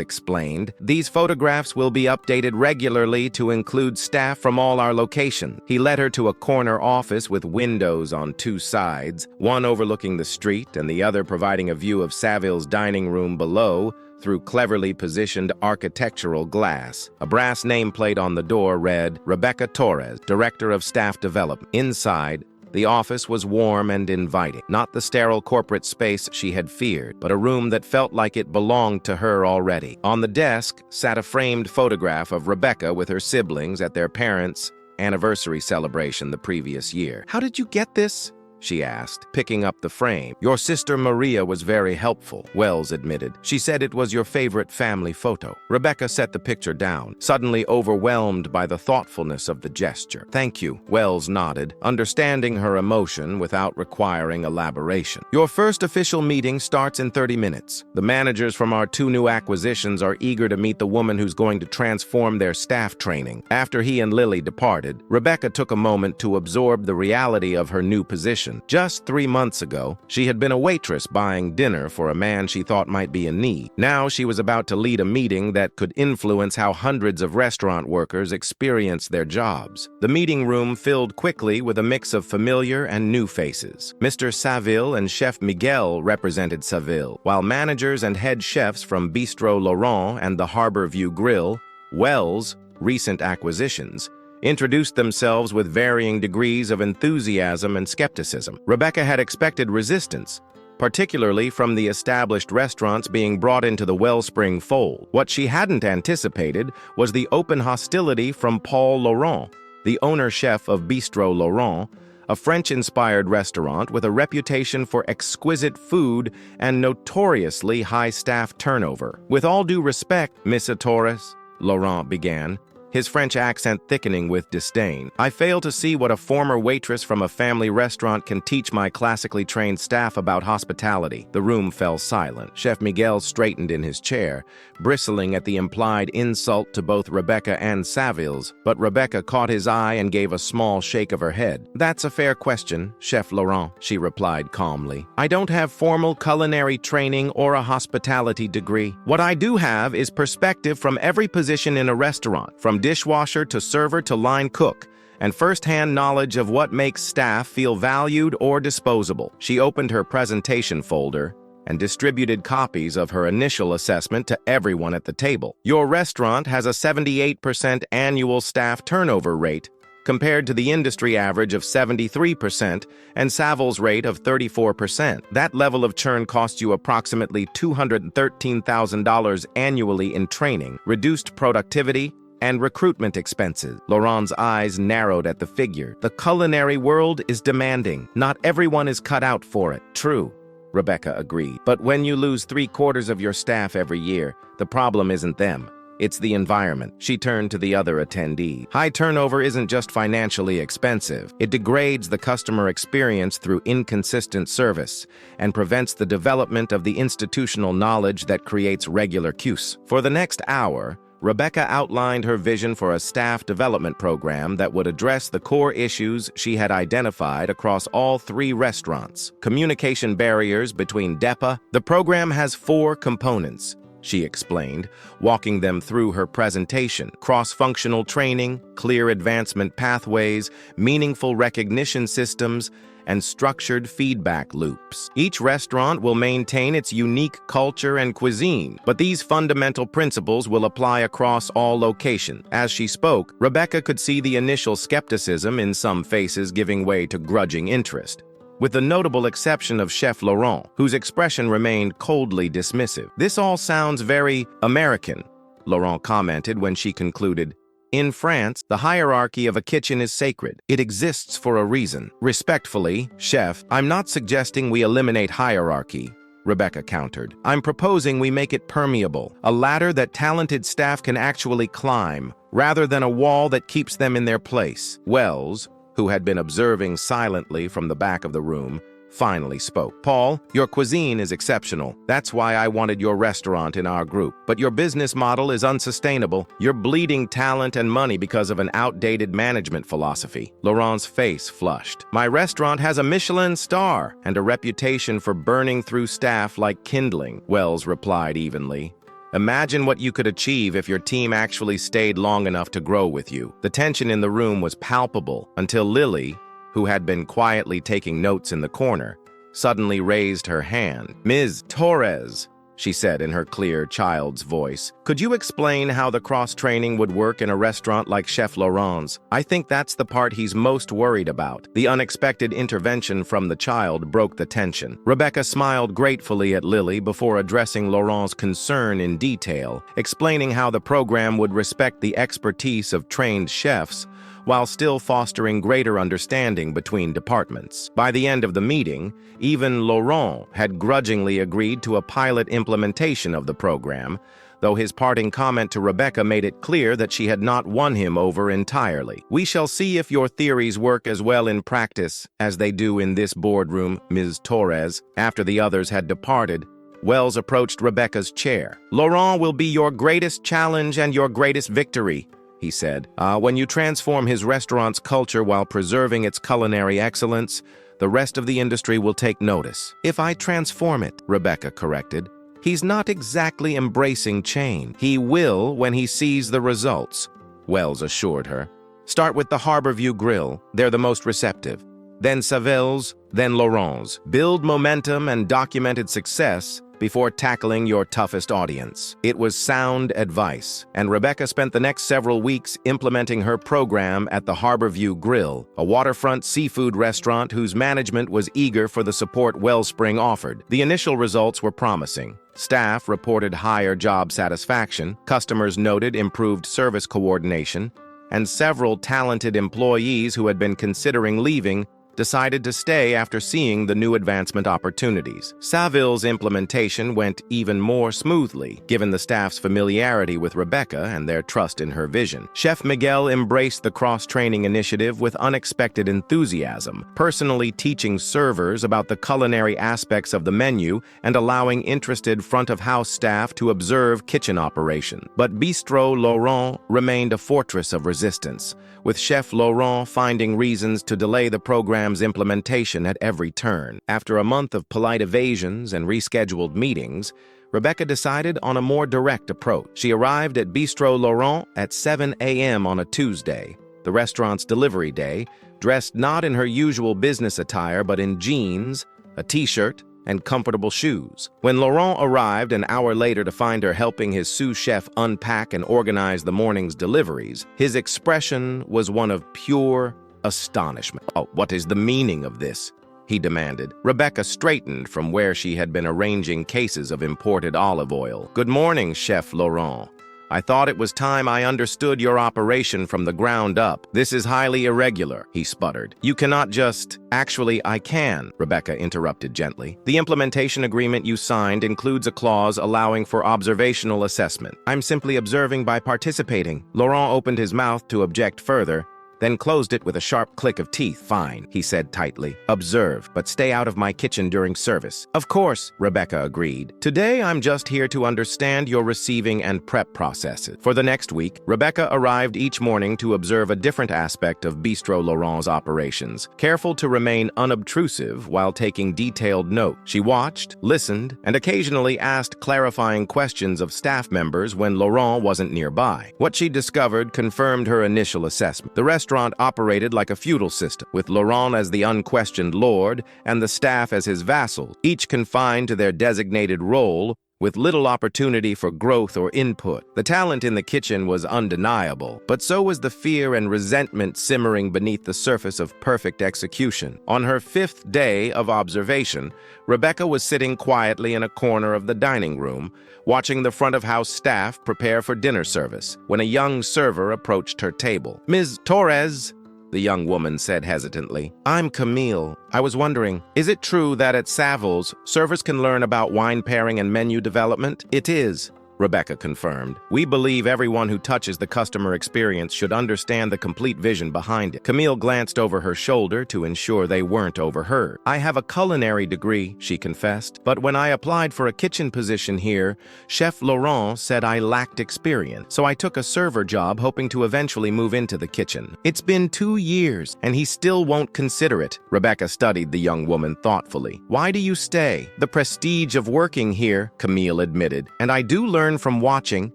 [SPEAKER 1] explained. "These photographs will be updated regularly to include staff from all our locations." He led her to a corner office with windows on 2 sides, one overlooking the street and the other providing a view of Saville's dining room below through cleverly positioned architectural glass. A brass nameplate on the door read, "Rebecca Torres, Director of Staff Development." Inside, the office was warm and inviting, not the sterile corporate space she had feared, but a room that felt like it belonged to her already. On the desk sat a framed photograph of Rebecca with her siblings at their parents' anniversary celebration the previous year. "How did you get this?" she asked, picking up the frame. "Your sister Maria was very helpful," Wells admitted. "She said it was your favorite family photo." Rebecca set the picture down, suddenly overwhelmed by the thoughtfulness of the gesture. "Thank you," Wells nodded, understanding her emotion without requiring elaboration. "Your first official meeting starts in 30 minutes. The managers from our 2 new acquisitions are eager to meet the woman who's going to transform their staff training." After he and Lily departed, Rebecca took a moment to absorb the reality of her new position. Just 3 months ago, she had been a waitress buying dinner for a man she thought might be in need. Now she was about to lead a meeting that could influence how hundreds of restaurant workers experience their jobs. The meeting room filled quickly with a mix of familiar and new faces. Mr. Saville and Chef Miguel represented Saville, while managers and head chefs from Bistro Laurent and the Harbor View Grill, Wells, recent acquisitions, introduced themselves with varying degrees of enthusiasm and skepticism. Rebecca had expected resistance, particularly from the established restaurants being brought into the Wellspring fold. What she hadn't anticipated was the open hostility from Paul Laurent, the owner-chef of Bistro Laurent, a French-inspired restaurant with a reputation for exquisite food and notoriously high staff turnover. "With all due respect, Miss Torres," Laurent began, his French accent thickening with disdain. I fail to see what a former waitress from a family restaurant can teach my classically trained staff about hospitality. The room fell silent. Chef Miguel straightened in his chair, bristling at the implied insult to both Rebecca and Saville's, but Rebecca caught his eye and gave a small shake of her head. "That's a fair question, Chef Laurent," she replied calmly. "I don't have formal culinary training or a hospitality degree. What I do have is perspective from every position in a restaurant, from dishwasher to server to line cook, and first-hand knowledge of what makes staff feel valued or disposable." She opened her presentation folder and distributed copies of her initial assessment to everyone at the table. "Your restaurant has a 78% annual staff turnover rate, compared to the industry average of 73% and Saville's rate of 34%. That level of churn costs you approximately $213,000 annually in training, reduced productivity, and recruitment expenses." Laurent's eyes narrowed at the figure. "The culinary world is demanding. Not everyone is cut out for it." "True," Rebecca agreed. "But when you lose 3/4 of your staff every year, the problem isn't them. It's the environment." She turned to the other attendee. "High turnover isn't just financially expensive. It degrades the customer experience through inconsistent service and prevents the development of the institutional knowledge that creates regular cues." For the next hour, Rebecca outlined her vision for a staff development program that would address the core issues she had identified across all 3 restaurants. Communication barriers between DEPA. "The program has 4 components," she explained, walking them through her presentation: cross-functional training, clear advancement pathways, meaningful recognition systems, and structured feedback loops. Each restaurant will maintain its unique culture and cuisine, but these fundamental principles will apply across all locations. As she spoke, Rebecca could see the initial skepticism in some faces giving way to grudging interest, with the notable exception of Chef Laurent, whose expression remained coldly dismissive. "This all sounds very American," Laurent commented when she concluded. "In France, the hierarchy of a kitchen is sacred. It exists for a reason." "Respectfully, Chef, I'm not suggesting we eliminate hierarchy," Rebecca countered. "I'm proposing we make it permeable, a ladder that talented staff can actually climb, rather than a wall that keeps them in their place." Wells, who had been observing silently from the back of the room, finally spoke. "Paul, your cuisine is exceptional. That's why I wanted your restaurant in our group. But your business model is unsustainable. You're bleeding talent and money because of an outdated management philosophy." Laurent's face flushed. "My restaurant has a Michelin star and a reputation for burning through staff like kindling," Wells replied evenly. "Imagine what you could achieve if your team actually stayed long enough to grow with you." The tension in the room was palpable until Lily, who had been quietly taking notes in the corner, suddenly raised her hand. "Ms. Torres," she said in her clear child's voice, "could you explain how the cross-training would work in a restaurant like Chef Laurent's? I think that's the part he's most worried about." The unexpected intervention from the child broke the tension. Rebecca smiled gratefully at Lily before addressing Laurent's concern in detail, explaining how the program would respect the expertise of trained chefs while still fostering greater understanding between departments. By the end of the meeting, even Laurent had grudgingly agreed to a pilot implementation of the program, though his parting comment to Rebecca made it clear that she had not won him over entirely. "We shall see if your theories work as well in practice as they do in this boardroom, Ms. Torres." After the others had departed, Wells approached Rebecca's chair. "Laurent will be your greatest challenge and your greatest victory," he said. "When you transform his restaurant's culture while preserving its culinary excellence, the rest of the industry will take notice." "If I transform it," Rebecca corrected. "He's not exactly embracing change. He will when he sees the results," Wells assured her. "Start with the Harborview Grill. They're the most receptive. Then Saville's, then Laurent's. Build momentum and documented success before tackling your toughest audience." It was sound advice, and Rebecca spent the next several weeks implementing her program at the Harborview Grill, a waterfront seafood restaurant whose management was eager for the support Wellspring offered. The initial results were promising. Staff reported higher job satisfaction, customers noted improved service coordination, and several talented employees who had been considering leaving decided to stay after seeing the new advancement opportunities. Saville's implementation went even more smoothly, given the staff's familiarity with Rebecca and their trust in her vision. Chef Miguel embraced the cross-training initiative with unexpected enthusiasm, personally teaching servers about the culinary aspects of the menu and allowing interested front-of-house staff to observe kitchen operation. But Bistro Laurent remained a fortress of resistance, with Chef Laurent finding reasons to delay the program's implementation at every turn. After a month of polite evasions and rescheduled meetings, Rebecca decided on a more direct approach. She arrived at Bistro Laurent at 7 a.m. on a Tuesday, the restaurant's delivery day, dressed not in her usual business attire but in jeans, a t-shirt, and comfortable shoes. When Laurent arrived an hour later to find her helping his sous chef unpack and organize the morning's deliveries, his expression was one of pure astonishment. "Oh, what is the meaning of this?" he demanded. Rebecca straightened from where she had been arranging cases of imported olive oil. "Good morning, Chef Laurent. I thought it was time I understood your operation from the ground up. This is highly irregular," he sputtered. "You cannot just—" "Actually, I can," Rebecca interrupted gently. "The implementation agreement you signed includes a clause allowing for observational assessment. I'm simply observing by participating." Laurent opened his mouth to object further, then closed it with a sharp click of teeth. "Fine," he said tightly. "Observe, but stay out of my kitchen during service." "Of course," Rebecca agreed. "Today I'm just here to understand your receiving and prep processes." For the next week, Rebecca arrived each morning to observe a different aspect of Bistro Laurent's operations, careful to remain unobtrusive while taking detailed note. She watched, listened, and occasionally asked clarifying questions of staff members when Laurent wasn't nearby. What she discovered confirmed her initial assessment. The restaurant operated like a feudal system, with Laurent as the unquestioned lord and the staff as his vassal, each confined to their designated role, with little opportunity for growth or input. The talent in the kitchen was undeniable, but so was the fear and resentment simmering beneath the surface of perfect execution. On her 5th day of observation, Rebecca was sitting quietly in a corner of the dining room, watching the front-of-house staff prepare for dinner service, when a young server approached her table. "Ms. Torres," the young woman said hesitantly. "I'm Camille. I was wondering, is it true that at Saville's, servers can learn about wine pairing and menu development?" "It is," Rebecca confirmed. "We believe everyone who touches the customer experience should understand the complete vision behind it." Camille glanced over her shoulder to ensure they weren't overheard. "I have a culinary degree," she confessed, "but when I applied for a kitchen position here, Chef Laurent said I lacked experience, so I took a server job hoping to eventually move into the kitchen. It's been 2 years, and he still won't consider it." Rebecca studied the young woman thoughtfully. "Why do you stay?" "The prestige of working here," Camille admitted, "and I do learn from watching,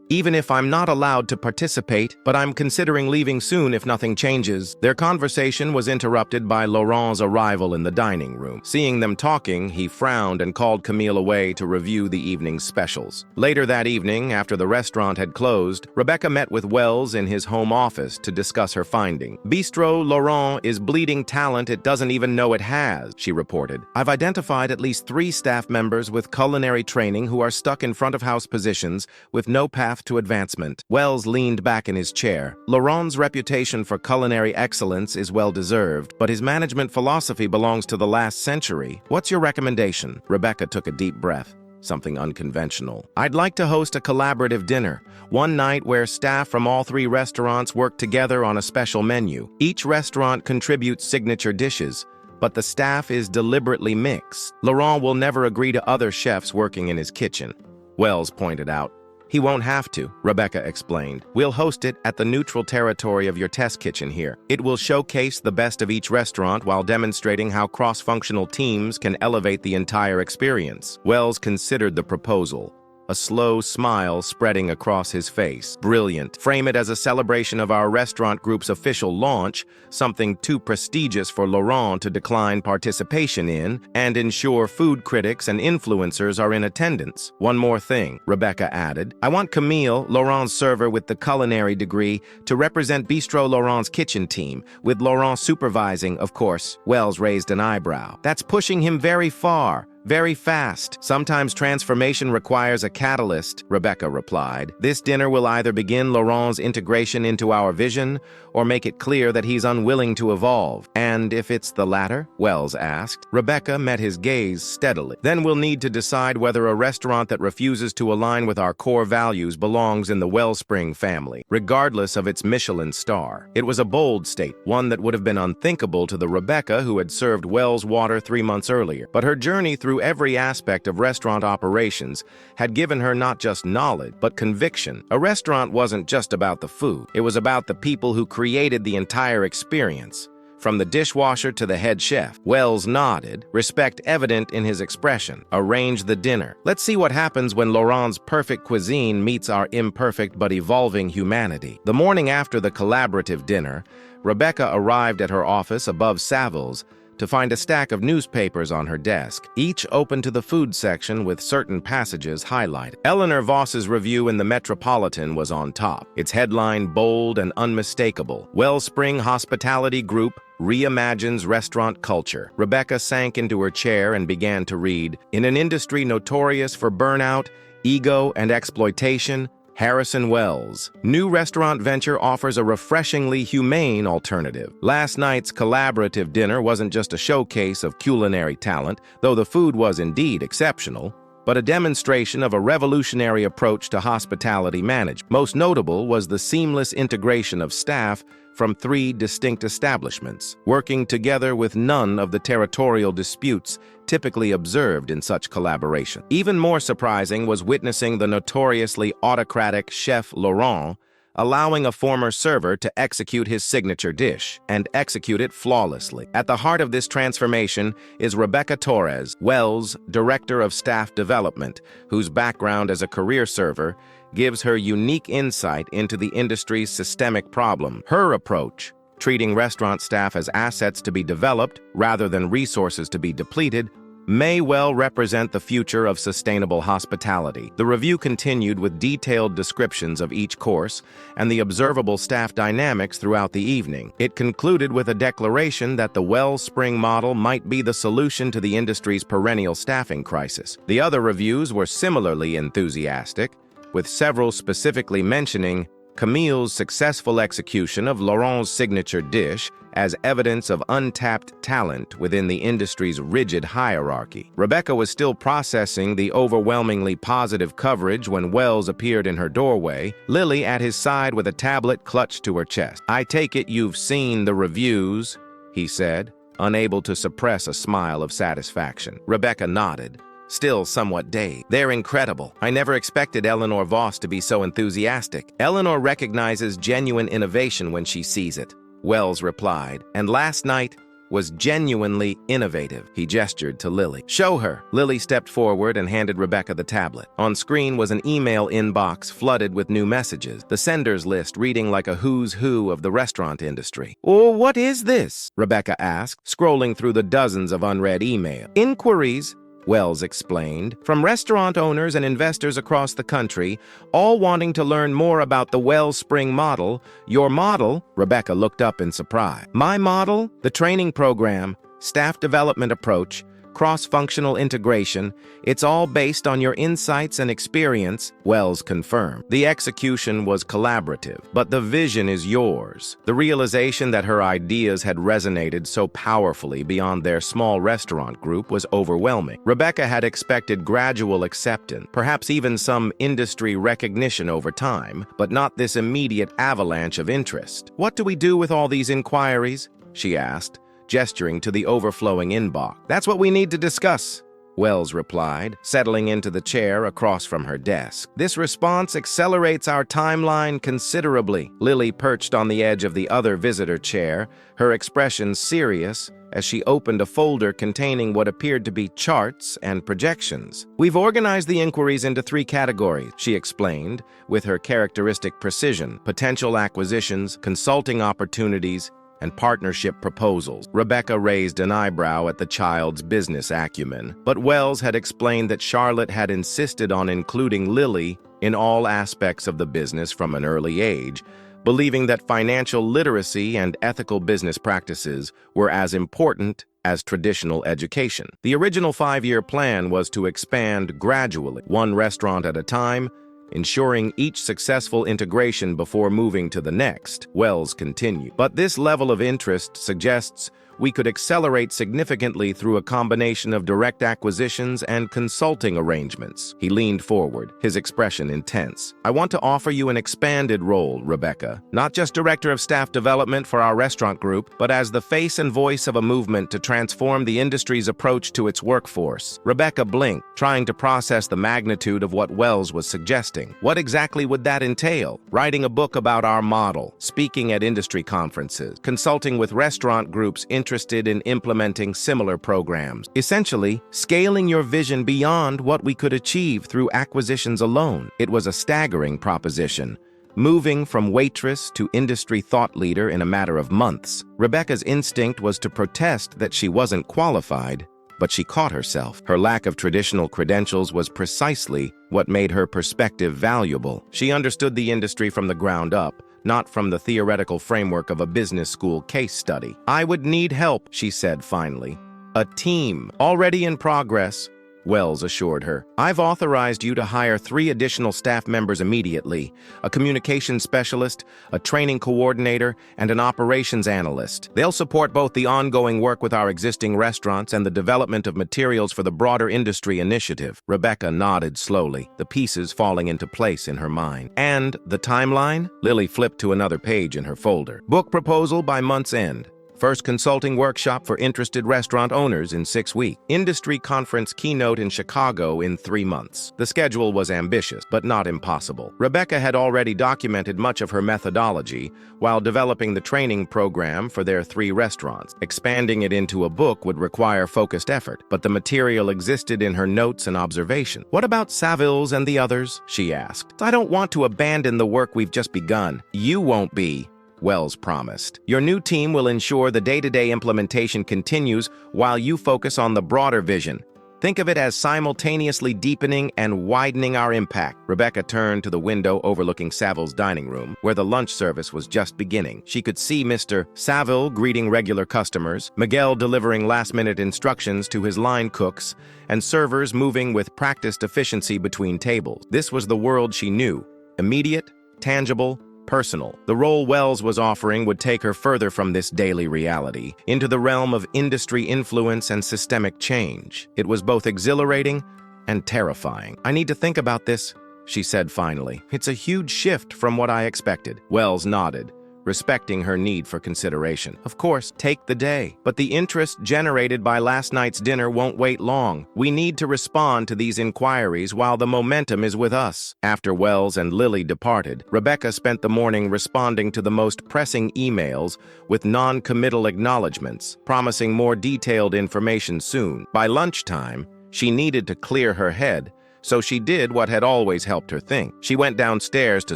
[SPEAKER 1] even if I'm not allowed to participate, but I'm considering leaving soon if nothing changes." Their conversation was interrupted by Laurent's arrival in the dining room. Seeing them talking, he frowned and called Camille away to review the evening's specials. Later that evening, after the restaurant had closed, Rebecca met with Wells in his home office to discuss her finding. "Bistro Laurent is bleeding talent it doesn't even know it has," she reported. "I've identified at least 3 staff members with culinary training who are stuck in front-of-house positions with no path to advancement." Wells leaned back in his chair. "Laurent's reputation for culinary excellence is well-deserved, but his management philosophy belongs to the last century. What's your recommendation?" Rebecca took a deep breath. Something unconventional. "I'd like to host a collaborative dinner, one night where staff from all 3 restaurants work together on a special menu. Each restaurant contributes signature dishes, but the staff is deliberately mixed. Laurent will never agree to other chefs working in his kitchen," Wells pointed out. "He won't have to," Rebecca explained. "We'll host it at the neutral territory of your test kitchen here. It will showcase the best of each restaurant while demonstrating how cross-functional teams can elevate the entire experience." Wells considered the proposal, a slow smile spreading across his face. "Brilliant. Frame it as a celebration of our restaurant group's official launch, something too prestigious for Laurent to decline participation in, and ensure food critics and influencers are in attendance. One more thing," Rebecca added. "I want Camille, Laurent's server with the culinary degree, to represent Bistro Laurent's kitchen team, with Laurent supervising, of course." Wells raised an eyebrow. "That's pushing him very far. Very fast. Sometimes transformation requires a catalyst, Rebecca replied. This dinner will either begin Laurent's integration into our vision or make it clear that he's unwilling to evolve. And if it's the latter? Wells asked. Rebecca met his gaze steadily. Then we'll need to decide whether a restaurant that refuses to align with our core values belongs in the Wellspring family, regardless of its Michelin star. It was a bold statement, one that would have been unthinkable to the Rebecca who had served Wells water 3 months earlier. But her journey through every aspect of restaurant operations had given her not just knowledge, but conviction. A restaurant wasn't just about the food. It was about the people who created the entire experience, from the dishwasher to the head chef. Wells nodded, respect evident in his expression. Arrange the dinner. Let's see what happens when Laurent's perfect cuisine meets our imperfect but evolving humanity. The morning after the collaborative dinner, Rebecca arrived at her office above Saville's to find a stack of newspapers on her desk, each open to the food section with certain passages highlighted. Eleanor Voss's review in the Metropolitan was on top, its headline bold and unmistakable. Wellspring Hospitality Group reimagines restaurant culture. Rebecca sank into her chair and began to read. In an industry notorious for burnout, ego, and exploitation, Harrison Wells' new restaurant venture offers a refreshingly humane alternative. Last night's collaborative dinner wasn't just a showcase of culinary talent, though the food was indeed exceptional, but a demonstration of a revolutionary approach to hospitality management. Most notable was the seamless integration of staff from 3 distinct establishments, working together with none of the territorial disputes typically observed in such collaboration. Even more surprising was witnessing the notoriously autocratic Chef Laurent allowing a former server to execute his signature dish, and execute it flawlessly. At the heart of this transformation is Rebecca Torres, Wells' Director of Staff Development, whose background as a career server gives her unique insight into the industry's systemic problem. Her approach, treating restaurant staff as assets to be developed rather than resources to be depleted, may well represent the future of sustainable hospitality. The review continued with detailed descriptions of each course and the observable staff dynamics throughout the evening. It concluded with a declaration that the Wellspring model might be the solution to the industry's perennial staffing crisis. The other reviews were similarly enthusiastic, with several specifically mentioning Camille's successful execution of Laurent's signature dish as evidence of untapped talent within the industry's rigid hierarchy. Rebecca was still processing the overwhelmingly positive coverage when Wells appeared in her doorway, Lily at his side with a tablet clutched to her chest. "I take it you've seen the reviews," he said, unable to suppress a smile of satisfaction. Rebecca nodded, still somewhat dazed. "They're incredible. I never expected Eleanor Voss to be so enthusiastic." "Eleanor recognizes genuine innovation when she sees it," Wells replied, "and last night was genuinely innovative." He gestured to Lily. "Show her." Lily stepped forward and handed Rebecca the tablet. On screen was an email inbox flooded with new messages, the senders list reading like a who's who of the restaurant industry. "Oh, what is this?" Rebecca asked, scrolling through the dozens of unread emails. "Inquiries," Wells explained, "from restaurant owners and investors across the country, all wanting to learn more about the Wellspring model." "Your model?" Rebecca looked up in surprise. "My model? The training program, staff development approach, cross-functional integration. It's all based on your insights and experience," Wells confirmed. "The execution was collaborative, but the vision is yours." The realization that her ideas had resonated so powerfully beyond their small restaurant group was overwhelming. Rebecca had expected gradual acceptance, perhaps even some industry recognition over time, but not this immediate avalanche of interest. "What do we do with all these inquiries?" she asked, gesturing to the overflowing inbox. "That's what we need to discuss," Wells replied, settling into the chair across from her desk. "This response accelerates our timeline considerably." Lily perched on the edge of the other visitor chair, her expression serious as she opened a folder containing what appeared to be charts and projections. "We've organized the inquiries into 3 categories," she explained, with her characteristic precision: potential acquisitions, consulting opportunities, and partnership proposals. Rebecca raised an eyebrow at the child's business acumen, but Wells had explained that Charlotte had insisted on including Lily in all aspects of the business from an early age, believing that financial literacy and ethical business practices were as important as traditional education. The original 5-year plan was to expand gradually, one restaurant at a time, ensuring each successful integration before moving to the next. Wells continued. But this level of interest suggests we could accelerate significantly through a combination of direct acquisitions and consulting arrangements. He leaned forward, his expression intense. I want to offer you an expanded role, Rebecca. Not just Director of Staff Development for our restaurant group, but as the face and voice of a movement to transform the industry's approach to its workforce. Rebecca blinked, trying to process the magnitude of what Wells was suggesting. What exactly would that entail? Writing a book about our model, speaking at industry conferences, consulting with restaurant groups interested in implementing similar programs. Essentially, scaling your vision beyond what we could achieve through acquisitions alone. It was a staggering proposition, moving from waitress to industry thought leader in a matter of months. Rebecca's instinct was to protest that she wasn't qualified, but she caught herself. Her lack of traditional credentials was precisely what made her perspective valuable. She understood the industry from the ground up, not from the theoretical framework of a business school case study. I would need help, she said finally. A team, already in progress, Wells assured her. I've authorized you to hire 3 additional staff members immediately, a communications specialist, a training coordinator, and an operations analyst. They'll support both the ongoing work with our existing restaurants and the development of materials for the broader industry initiative. Rebecca nodded slowly, the pieces falling into place in her mind. And the timeline? Lily flipped to another page in her folder. Book proposal by month's end. First consulting workshop for interested restaurant owners in 6 weeks. Industry conference keynote in Chicago in 3 months. The schedule was ambitious, but not impossible. Rebecca had already documented much of her methodology while developing the training program for their 3 restaurants. Expanding it into a book would require focused effort, but the material existed in her notes and observation. What about Saville's and the others? She asked. I don't want to abandon the work we've just begun. You won't be, Wells promised. Your new team will ensure the day-to-day implementation continues while you focus on the broader vision. Think of it as simultaneously deepening and widening our impact. Rebecca turned to the window overlooking Saville's dining room, where the lunch service was just beginning. She could see Mr. Saville greeting regular customers, Miguel delivering last-minute instructions to his line cooks, and servers moving with practiced efficiency between tables. This was the world she knew: immediate, tangible, personal. The role Wells was offering would take her further from this daily reality, into the realm of industry influence and systemic change. It was both exhilarating and terrifying. I need to think about this, she said finally. It's a huge shift from what I expected. Wells nodded, respecting her need for consideration. Of course, take the day. But the interest generated by last night's dinner won't wait long. We need to respond to these inquiries while the momentum is with us. After Wells and Lily departed, Rebecca spent the morning responding to the most pressing emails with non-committal acknowledgments, promising more detailed information soon. By lunchtime, she needed to clear her head, so she did what had always helped her think. She went downstairs to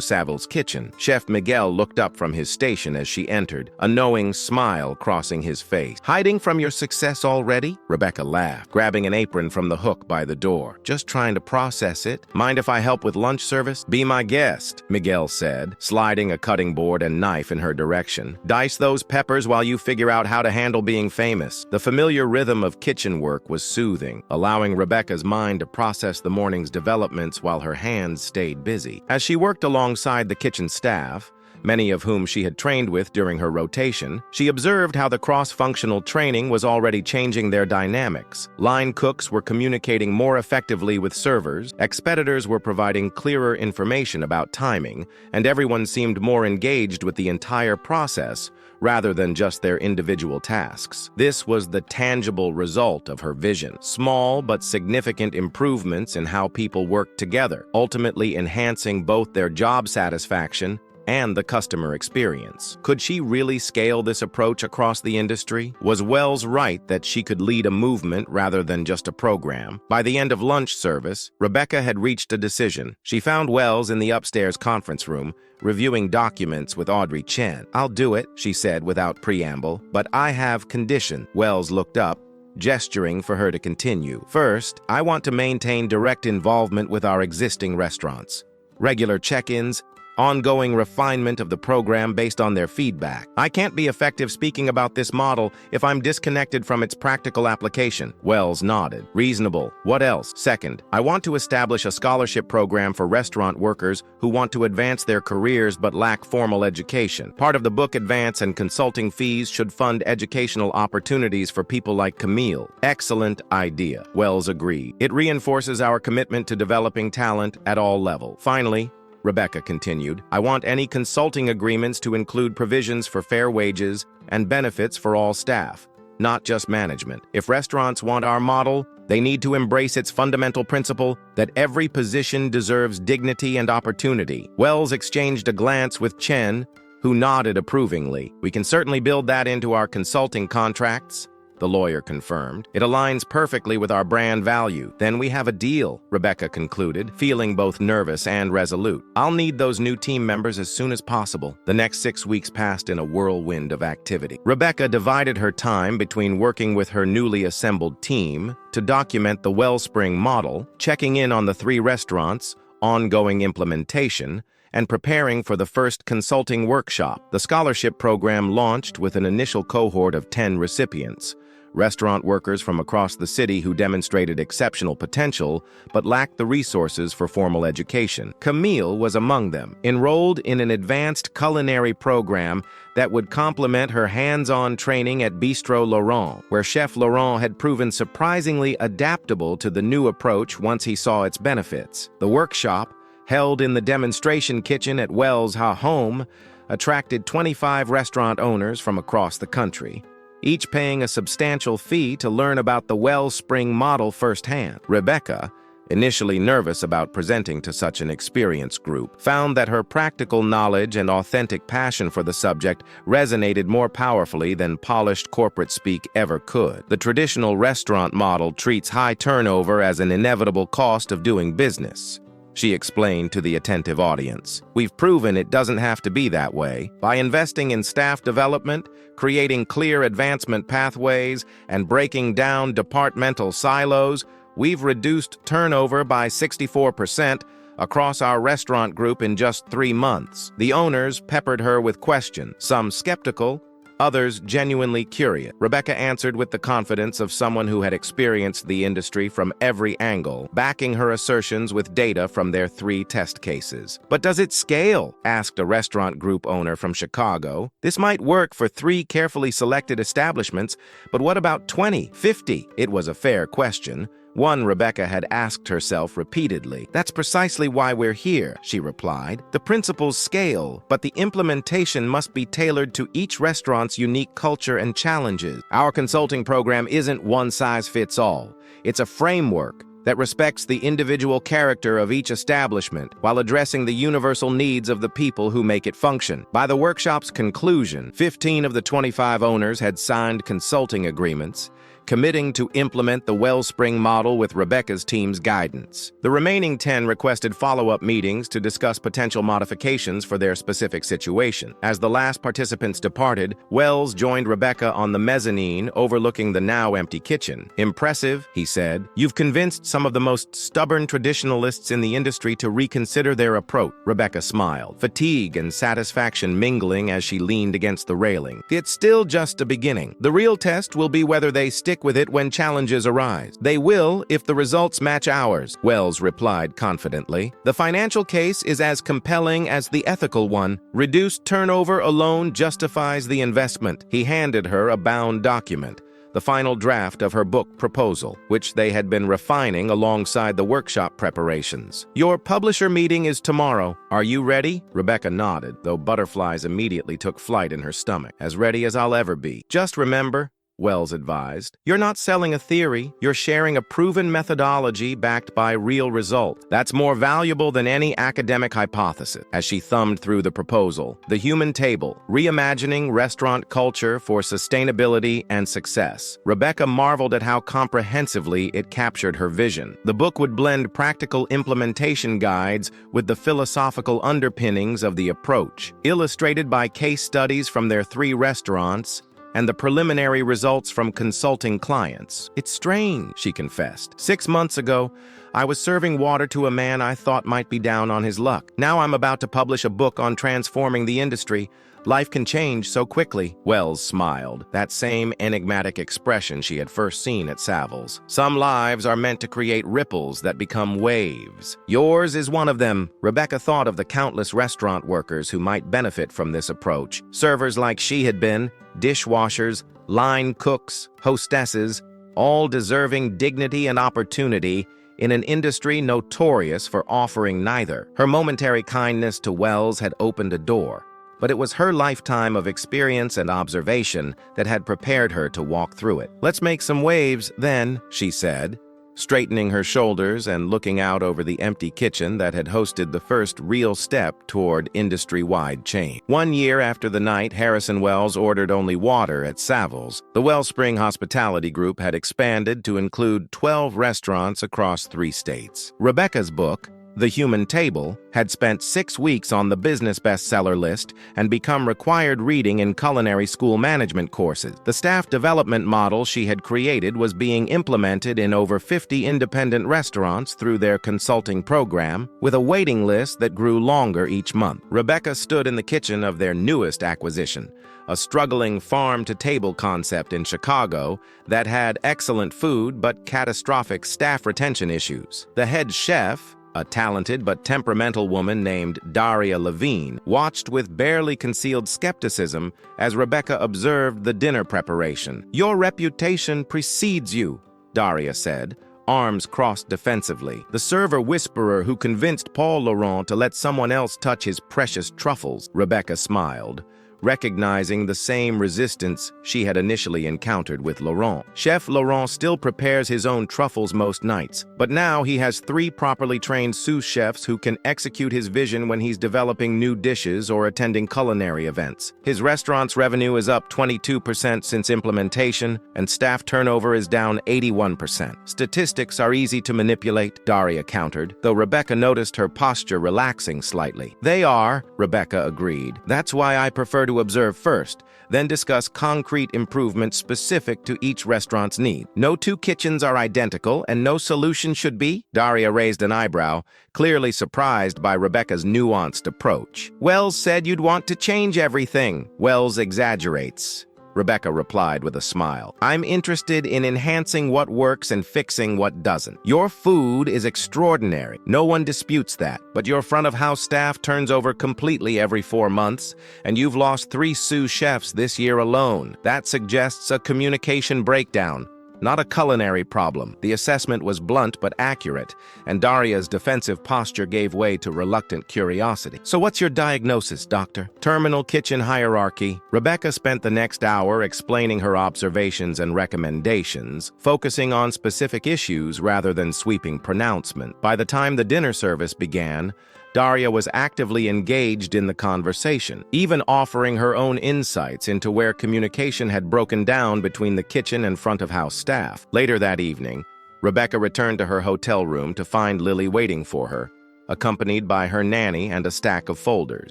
[SPEAKER 1] Saville's kitchen. Chef Miguel looked up from his station as she entered, a knowing smile crossing his face. Hiding from your success already? Rebecca laughed, grabbing an apron from the hook by the door. Just trying to process it. Mind if I help with lunch service? Be my guest, Miguel said, sliding a cutting board and knife in her direction. Dice those peppers while you figure out how to handle being famous. The familiar rhythm of kitchen work was soothing, allowing Rebecca's mind to process the morning's developments while her hands stayed busy. As she worked alongside the kitchen staff, many of whom she had trained with during her rotation, she observed how the cross-functional training was already changing their dynamics. Line cooks were communicating more effectively with servers, expeditors were providing clearer information about timing, and everyone seemed more engaged with the entire process rather than just their individual tasks. This was the tangible result of her vision. Small but significant improvements in how people worked together, ultimately enhancing both their job satisfaction and the customer experience. Could she really scale this approach across the industry? Was Wells right that she could lead a movement rather than just a program? By the end of lunch service, Rebecca had reached a decision. She found Wells in the upstairs conference room, reviewing documents with Audrey Chen. I'll do it, she said without preamble, but I have condition. Wells looked up, gesturing for her to continue. First, I want to maintain direct involvement with our existing restaurants. Regular check-ins, ongoing refinement of the program based on their feedback. I can't be effective speaking about this model if I'm disconnected from its practical application. Wells nodded. Reasonable. What else? Second, I want to establish a scholarship program for restaurant workers who want to advance their careers but lack formal education. Part of the book advance and consulting fees should fund educational opportunities for people like Camille. Excellent idea. Wells agreed. It reinforces our commitment to developing talent at all levels. Finally, Rebecca continued, I want any consulting agreements to include provisions for fair wages and benefits for all staff, not just management. If restaurants want our model, they need to embrace its fundamental principle that every position deserves dignity and opportunity. Wells exchanged a glance with Chen, who nodded approvingly. We can certainly build that into our consulting contracts, the lawyer confirmed. It aligns perfectly with our brand value. Then we have a deal, Rebecca concluded, feeling both nervous and resolute. I'll need those new team members as soon as possible. The next 6 weeks passed in a whirlwind of activity. Rebecca divided her time between working with her newly assembled team to document the Wellspring model, checking in on the 3 restaurants, ongoing implementation, and preparing for the first consulting workshop. The scholarship program launched with an initial cohort of 10 recipients, restaurant workers from across the city who demonstrated exceptional potential but lacked the resources for formal education. Camille was among them, enrolled in an advanced culinary program that would complement her hands-on training at Bistro Laurent, where Chef Laurent had proven surprisingly adaptable to the new approach once he saw its benefits. The workshop, held in the demonstration kitchen at Wells' home, attracted 25 restaurant owners from across the country, each paying a substantial fee to learn about the Wellspring model firsthand. Rebecca, initially nervous about presenting to such an experienced group, found that her practical knowledge and authentic passion for the subject resonated more powerfully than polished corporate speak ever could. The traditional restaurant model treats high turnover as an inevitable cost of doing business, she explained to the attentive audience. We've proven it doesn't have to be that way. By investing in staff development, creating clear advancement pathways, and breaking down departmental silos, we've reduced turnover by 64% across our restaurant group in just 3 months. The owners peppered her with questions, some skeptical, others genuinely curious. Rebecca answered with the confidence of someone who had experienced the industry from every angle, backing her assertions with data from their 3 test cases. But does it scale? Asked a restaurant group owner from Chicago. This might work for 3 carefully selected establishments, but what about 20, 50? It was a fair question, one Rebecca had asked herself repeatedly. That's precisely why we're here, she replied. The principles scale, but the implementation must be tailored to each restaurant's unique culture and challenges. Our consulting program isn't one size fits all. It's a framework that respects the individual character of each establishment while addressing the universal needs of the people who make it function. By the workshop's conclusion, 15 of the 25 owners had signed consulting agreements, committing to implement the Wellspring model with Rebecca's team's guidance. The remaining 10 requested follow-up meetings to discuss potential modifications for their specific situation. As the last participants departed, Wells joined Rebecca on the mezzanine overlooking the now-empty kitchen. Impressive, he said. You've convinced some of the most stubborn traditionalists in the industry to reconsider their approach. Rebecca smiled, fatigue and satisfaction mingling as she leaned against the railing. It's still just a beginning. The real test will be whether they stick with it when challenges arise. They will if the results match ours, Wells replied confidently. The financial case is as compelling as the ethical one. Reduced turnover alone justifies the investment. He handed her a bound document, the final draft of her book proposal, which they had been refining alongside the workshop preparations. Your publisher meeting is tomorrow. Are you ready? Rebecca nodded, though butterflies immediately took flight in her stomach. As ready as I'll ever be. Just remember, Wells advised, you're not selling a theory, you're sharing a proven methodology backed by real results. That's more valuable than any academic hypothesis. As she thumbed through the proposal, The Human Table, Reimagining Restaurant Culture for Sustainability and Success, Rebecca marveled at how comprehensively it captured her vision. The book would blend practical implementation guides with the philosophical underpinnings of the approach, illustrated by case studies from their 3 restaurants and the preliminary results from consulting clients. It's strange, she confessed. 6 months ago, I was serving water to a man I thought might be down on his luck. Now I'm about to publish a book on transforming the industry. Life can change so quickly. Wells smiled, that same enigmatic expression she had first seen at Savills. Some lives are meant to create ripples that become waves. Yours is one of them. Rebecca thought of the countless restaurant workers who might benefit from this approach. Servers like she had been, dishwashers, line cooks, hostesses, all deserving dignity and opportunity in an industry notorious for offering neither. Her momentary kindness to Wells had opened a door, but it was her lifetime of experience and observation that had prepared her to walk through it. "Let's make some waves, then," she said, straightening her shoulders and looking out over the empty kitchen that had hosted the first real step toward industry-wide change. 1 year after the night Harrison Wells ordered only water at Savills, the Wellspring Hospitality Group had expanded to include 12 restaurants across 3 states. Rebecca's book, The Human Table, had spent 6 weeks on the business bestseller list and become required reading in culinary school management courses. The staff development model she had created was being implemented in over 50 independent restaurants through their consulting program, with a waiting list that grew longer each month. Rebecca stood in the kitchen of their newest acquisition, a struggling farm-to-table concept in Chicago that had excellent food but catastrophic staff retention issues. The head chef, a talented but temperamental woman named Daria Levine, watched with barely concealed skepticism as Rebecca observed the dinner preparation. "Your reputation precedes you," Daria said, arms crossed defensively. "The server whisperer who convinced Paul Laurent to let someone else touch his precious truffles." Rebecca smiled, recognizing the same resistance she had initially encountered with Laurent. Chef Laurent still prepares his own truffles most nights, but now he has 3 properly trained sous chefs who can execute his vision when he's developing new dishes or attending culinary events. His restaurant's revenue is up 22% since implementation, and staff turnover is down 81%. "Statistics are easy to manipulate," Daria countered, though Rebecca noticed her posture relaxing slightly. "They are," Rebecca agreed. "That's why I prefer to observe first, then discuss concrete improvements specific to each restaurant's need. No 2 kitchens are identical, and no solution should be?" Daria raised an eyebrow, clearly surprised by Rebecca's nuanced approach. "Wells said you'd want to change everything." "Wells exaggerates," Rebecca replied with a smile. "I'm interested in enhancing what works and fixing what doesn't. Your food is extraordinary. No one disputes that. But your front-of-house staff turns over completely every 4 months, and you've lost 3 sous chefs this year alone. That suggests a communication breakdown, not a culinary problem." The assessment was blunt but accurate, and Daria's defensive posture gave way to reluctant curiosity. "So what's your diagnosis, doctor?" "Terminal kitchen hierarchy." Rebecca spent the next hour explaining her observations and recommendations, focusing on specific issues rather than sweeping pronouncement. By the time the dinner service began, Daria was actively engaged in the conversation, even offering her own insights into where communication had broken down between the kitchen and front-of-house staff. Later that evening, Rebecca returned to her hotel room to find Lily waiting for her, accompanied by her nanny and a stack of folders.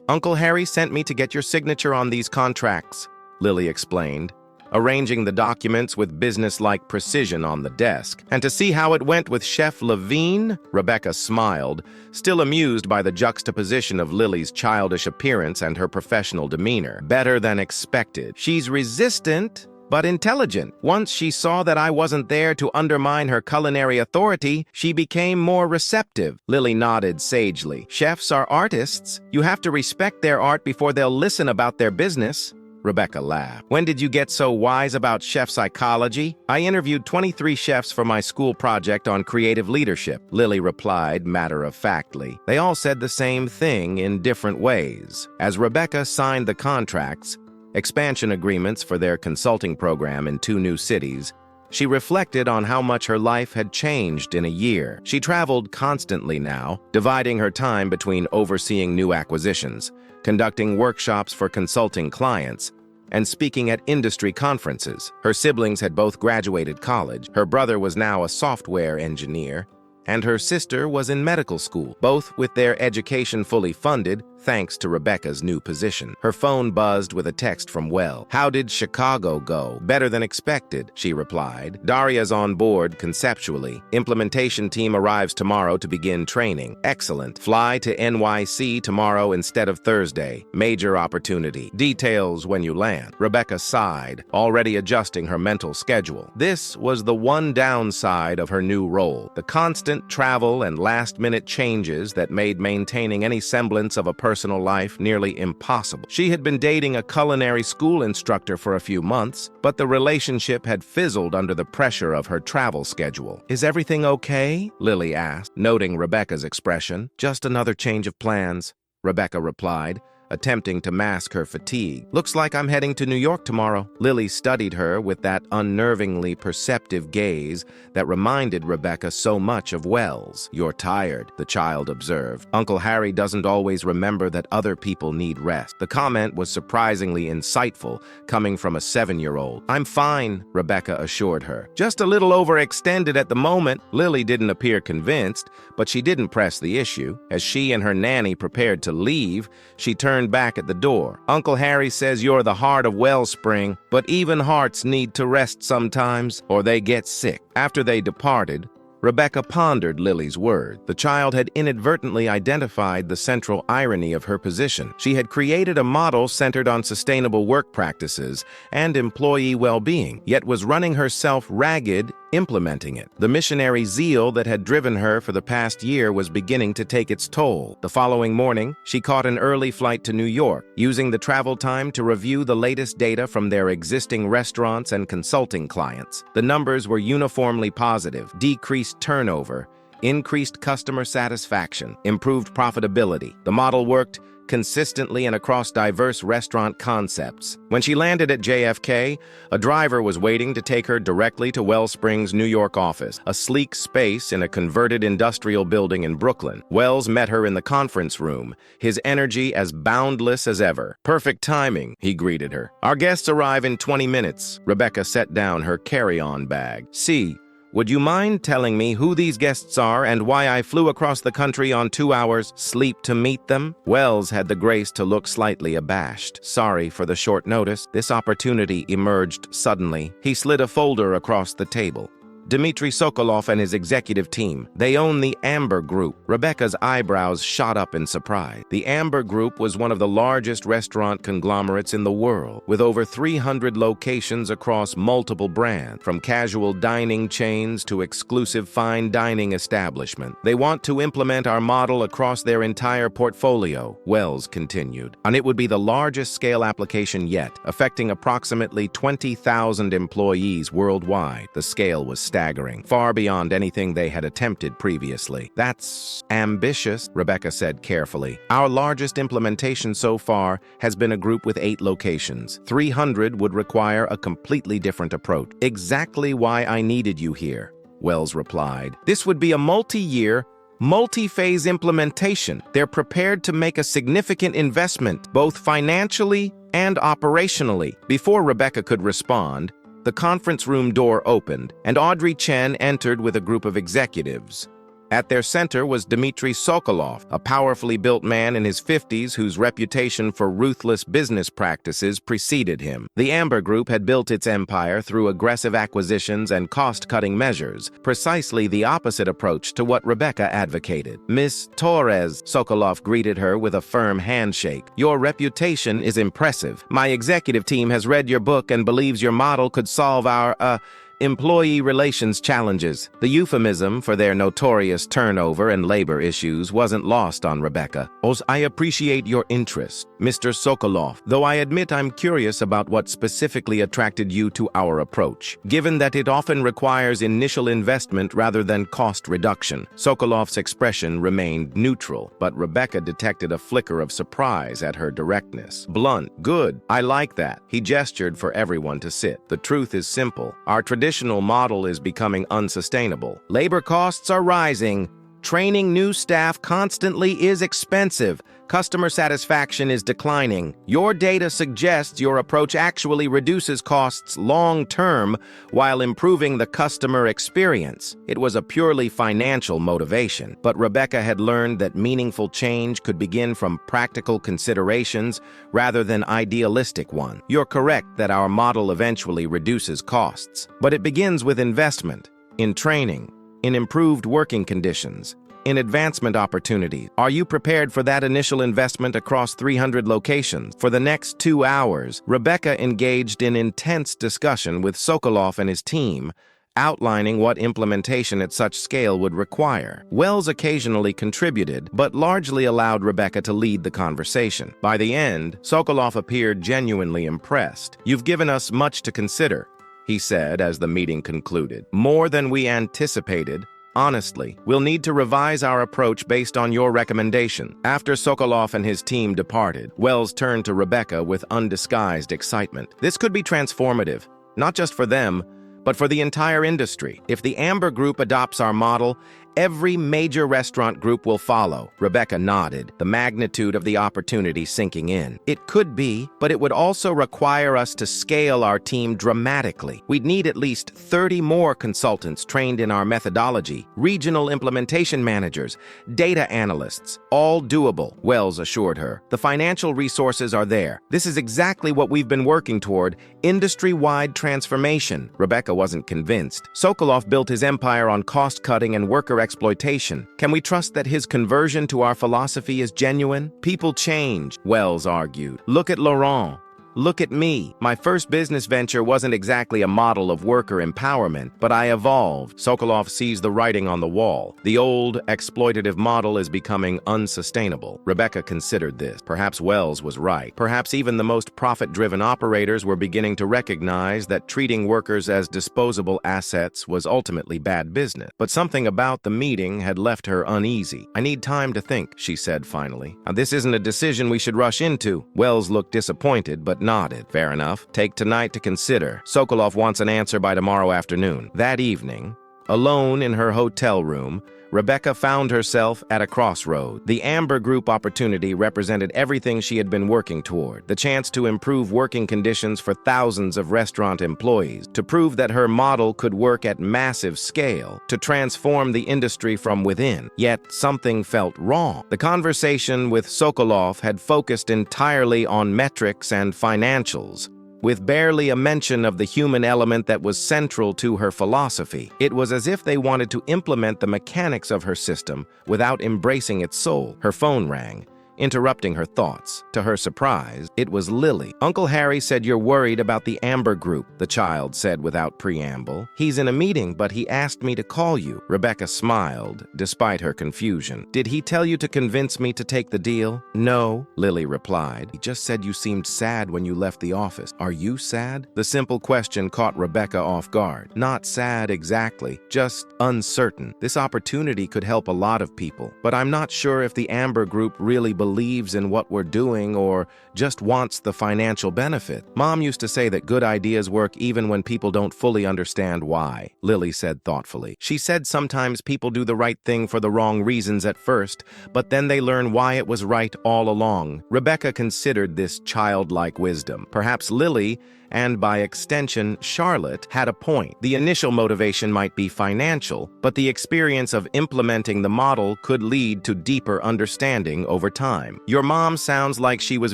[SPEAKER 1] "Uncle Harry sent me to get your signature on these contracts," Lily explained, arranging the documents with business-like precision on the desk. "And to see how it went with Chef Levine?" Rebecca smiled, still amused by the juxtaposition of Lily's childish appearance and her professional demeanor. "Better than expected. She's resistant, but intelligent. Once she saw that I wasn't there to undermine her culinary authority, she became more receptive." Lily nodded sagely. "Chefs are artists. You have to respect their art before they'll listen about their business." Rebecca laughed. "When did you get so wise about chef psychology?" "I interviewed 23 chefs for my school project on creative leadership," Lily replied matter-of-factly. "They all said the same thing in different ways." As Rebecca signed the contracts, expansion agreements for their consulting program in 2 new cities, she reflected on how much her life had changed in a year. She traveled constantly now, dividing her time between overseeing new acquisitions, conducting workshops for consulting clients, and speaking at industry conferences. Her siblings had both graduated college. Her brother was now a software engineer, and her sister was in medical school. Both with their education fully funded, thanks to Rebecca's new position. Her phone buzzed with a text from Well. "How did Chicago go?" "Better than expected," she replied. "Daria's on board conceptually. Implementation team arrives tomorrow to begin training." "Excellent. Fly to NYC tomorrow instead of Thursday. Major opportunity. Details when you land." Rebecca sighed, already adjusting her mental schedule. This was the one downside of her new role: the constant travel and last-minute changes that made maintaining any semblance of a personal life nearly impossible. She had been dating a culinary school instructor for a few months, but the relationship had fizzled under the pressure of her travel schedule. "Is everything okay?" Lily asked, noting Rebecca's expression. "Just another change of plans," Rebecca replied, attempting to mask her fatigue. "Looks like I'm heading to New York tomorrow." Lily studied her with that unnervingly perceptive gaze that reminded Rebecca so much of Wells. "You're tired," the child observed. "Uncle Harry doesn't always remember that other people need rest." The comment was surprisingly insightful, coming from a 7-year-old. "I'm fine," Rebecca assured her. "Just a little overextended at the moment." Lily didn't appear convinced, but she didn't press the issue. As she and her nanny prepared to leave, she turned back at the door. "Uncle Harry says you're the heart of Wellspring, but even hearts need to rest sometimes, or they get sick." After they departed, Rebecca pondered Lily's word. The child had inadvertently identified the central irony of her position. She had created a model centered on sustainable work practices and employee well-being, yet was running herself ragged implementing it. The missionary zeal that had driven her for the past year was beginning to take its toll. The following morning, she caught an early flight to New York, using the travel time to review the latest data from their existing restaurants and consulting clients. The numbers were uniformly positive: decreased turnover, increased customer satisfaction, improved profitability. The model worked consistently and across diverse restaurant concepts. When she landed at JFK, a driver was waiting to take her directly to Wellspring's New York office, a sleek space in a converted industrial building in Brooklyn. Wells met her in the conference room, his energy as boundless as ever. "Perfect timing," he greeted her. "Our guests arrive in 20 minutes." Rebecca set down her carry-on bag. "See, would you mind telling me who these guests are and why I flew across the country on 2 hours sleep to meet them?" Wells had the grace to look slightly abashed. "Sorry for the short notice. This opportunity emerged suddenly." He slid a folder across the table. "Dmitry Sokolov and his executive team. They own the Amber Group." Rebecca's eyebrows shot up in surprise. The Amber Group was one of the largest restaurant conglomerates in the world, with over 300 locations across multiple brands, from casual dining chains to exclusive fine dining establishments. "They want to implement our model across their entire portfolio," Wells continued. "And it would be the largest scale application yet, affecting approximately 20,000 employees worldwide." The scale was staggering, far beyond anything they had attempted previously. "That's ambitious," Rebecca said carefully. "Our largest implementation so far has been a group with 8 locations. 300 would require a completely different approach." "Exactly why I needed you here," Wells replied. "This would be a multi-year, multi-phase implementation. They're prepared to make a significant investment, both financially and operationally." Before Rebecca could respond, the conference room door opened, and Audrey Chen entered with a group of executives. At their center was Dmitry Sokolov, a powerfully built man in his 50s whose reputation for ruthless business practices preceded him. The Amber Group had built its empire through aggressive acquisitions and cost-cutting measures, precisely the opposite approach to what Rebecca advocated. "Miss Torres," Sokolov greeted her with a firm handshake. "Your reputation is impressive. My executive team has read your book and believes your model could solve our, employee relations challenges." The euphemism for their notorious turnover and labor issues wasn't lost on Rebecca. "I appreciate your interest, Mr. Sokolov, though I admit I'm curious about what specifically attracted you to our approach, given that it often requires initial investment rather than cost reduction." Sokolov's expression remained neutral, but Rebecca detected a flicker of surprise at her directness. "Blunt. Good. I like that." He gestured for everyone to sit. "The truth is simple. Our traditional model is becoming unsustainable. Labor costs are rising, Training new staff constantly is expensive. Customer satisfaction is declining. Your data suggests your approach actually reduces costs long-term while improving the customer experience. It was a purely financial motivation, but Rebecca had learned that meaningful change could begin from practical considerations rather than idealistic ones. You're correct that our model eventually reduces costs, but it begins with investment, in training, in improved working conditions, in advancement opportunities. Are you prepared for that initial investment across 300 locations? For the next 2 hours, Rebecca engaged in intense discussion with Sokolov and his team, outlining what implementation at such scale would require. Wells occasionally contributed, but largely allowed Rebecca to lead the conversation. By the end, Sokolov appeared genuinely impressed. "You've given us much to consider," he said as the meeting concluded. "More than we anticipated. Honestly, we'll need to revise our approach based on your recommendation." After Sokolov and his team departed, Wells turned to Rebecca with undisguised excitement. "This could be transformative, not just for them, but for the entire industry. If the Amber Group adopts our model, every major restaurant group will follow." Rebecca nodded, the magnitude of the opportunity sinking in. "It could be, but it would also require us to scale our team dramatically. We'd need at least 30 more consultants trained in our methodology, regional implementation managers, data analysts, all doable," Wells assured her. "The financial resources are there. This is exactly what we've been working toward, industry-wide transformation." Rebecca wasn't convinced. Sokolov built his empire on cost-cutting and worker exploitation. Can we trust that his conversion to our philosophy is genuine? "People change," Wells argued. "Look at Laurent. Look at me. My first business venture wasn't exactly a model of worker empowerment, but I evolved." Sokolov sees the writing on the wall. The old, exploitative model is becoming unsustainable. Rebecca considered this. Perhaps Wells was right. Perhaps even the most profit-driven operators were beginning to recognize that treating workers as disposable assets was ultimately bad business. But something about the meeting had left her uneasy. "I need time to think," she said finally. "This isn't a decision we should rush into." Wells looked disappointed, but nodded. "Fair enough. Take tonight to consider. Sokolov wants an answer by tomorrow afternoon." That evening, alone in her hotel room, Rebecca found herself at a crossroad. The Amber Group opportunity represented everything she had been working toward. The chance to improve working conditions for thousands of restaurant employees, to prove that her model could work at massive scale, to transform the industry from within. Yet something felt wrong. The conversation with Sokolov had focused entirely on metrics and financials, with barely a mention of the human element that was central to her philosophy. It was as if they wanted to implement the mechanics of her system without embracing its soul. Her phone rang, interrupting her thoughts. To her surprise, it was Lily. "Uncle Harry said you're worried about the Amber Group," the child said without preamble. "He's in a meeting, but he asked me to call you." Rebecca smiled, despite her confusion. "Did he tell you to convince me to take the deal?" "No," Lily replied. "He just said you seemed sad when you left the office." "Are you sad?" The simple question caught Rebecca off guard. "Not sad exactly, just uncertain. This opportunity could help a lot of people, but I'm not sure if the Amber Group really believes in what we're doing or just wants the financial benefit. Mom used to say that good ideas work even when people don't fully understand why," Lily said thoughtfully. She said sometimes people do the right thing for the wrong reasons at first, but then they learn why it was right all along. Rebecca considered this childlike wisdom. Perhaps Lily, and by extension, Charlotte, had a point. The initial motivation might be financial, but the experience of implementing the model could lead to deeper understanding over time. "Your mom sounds like she was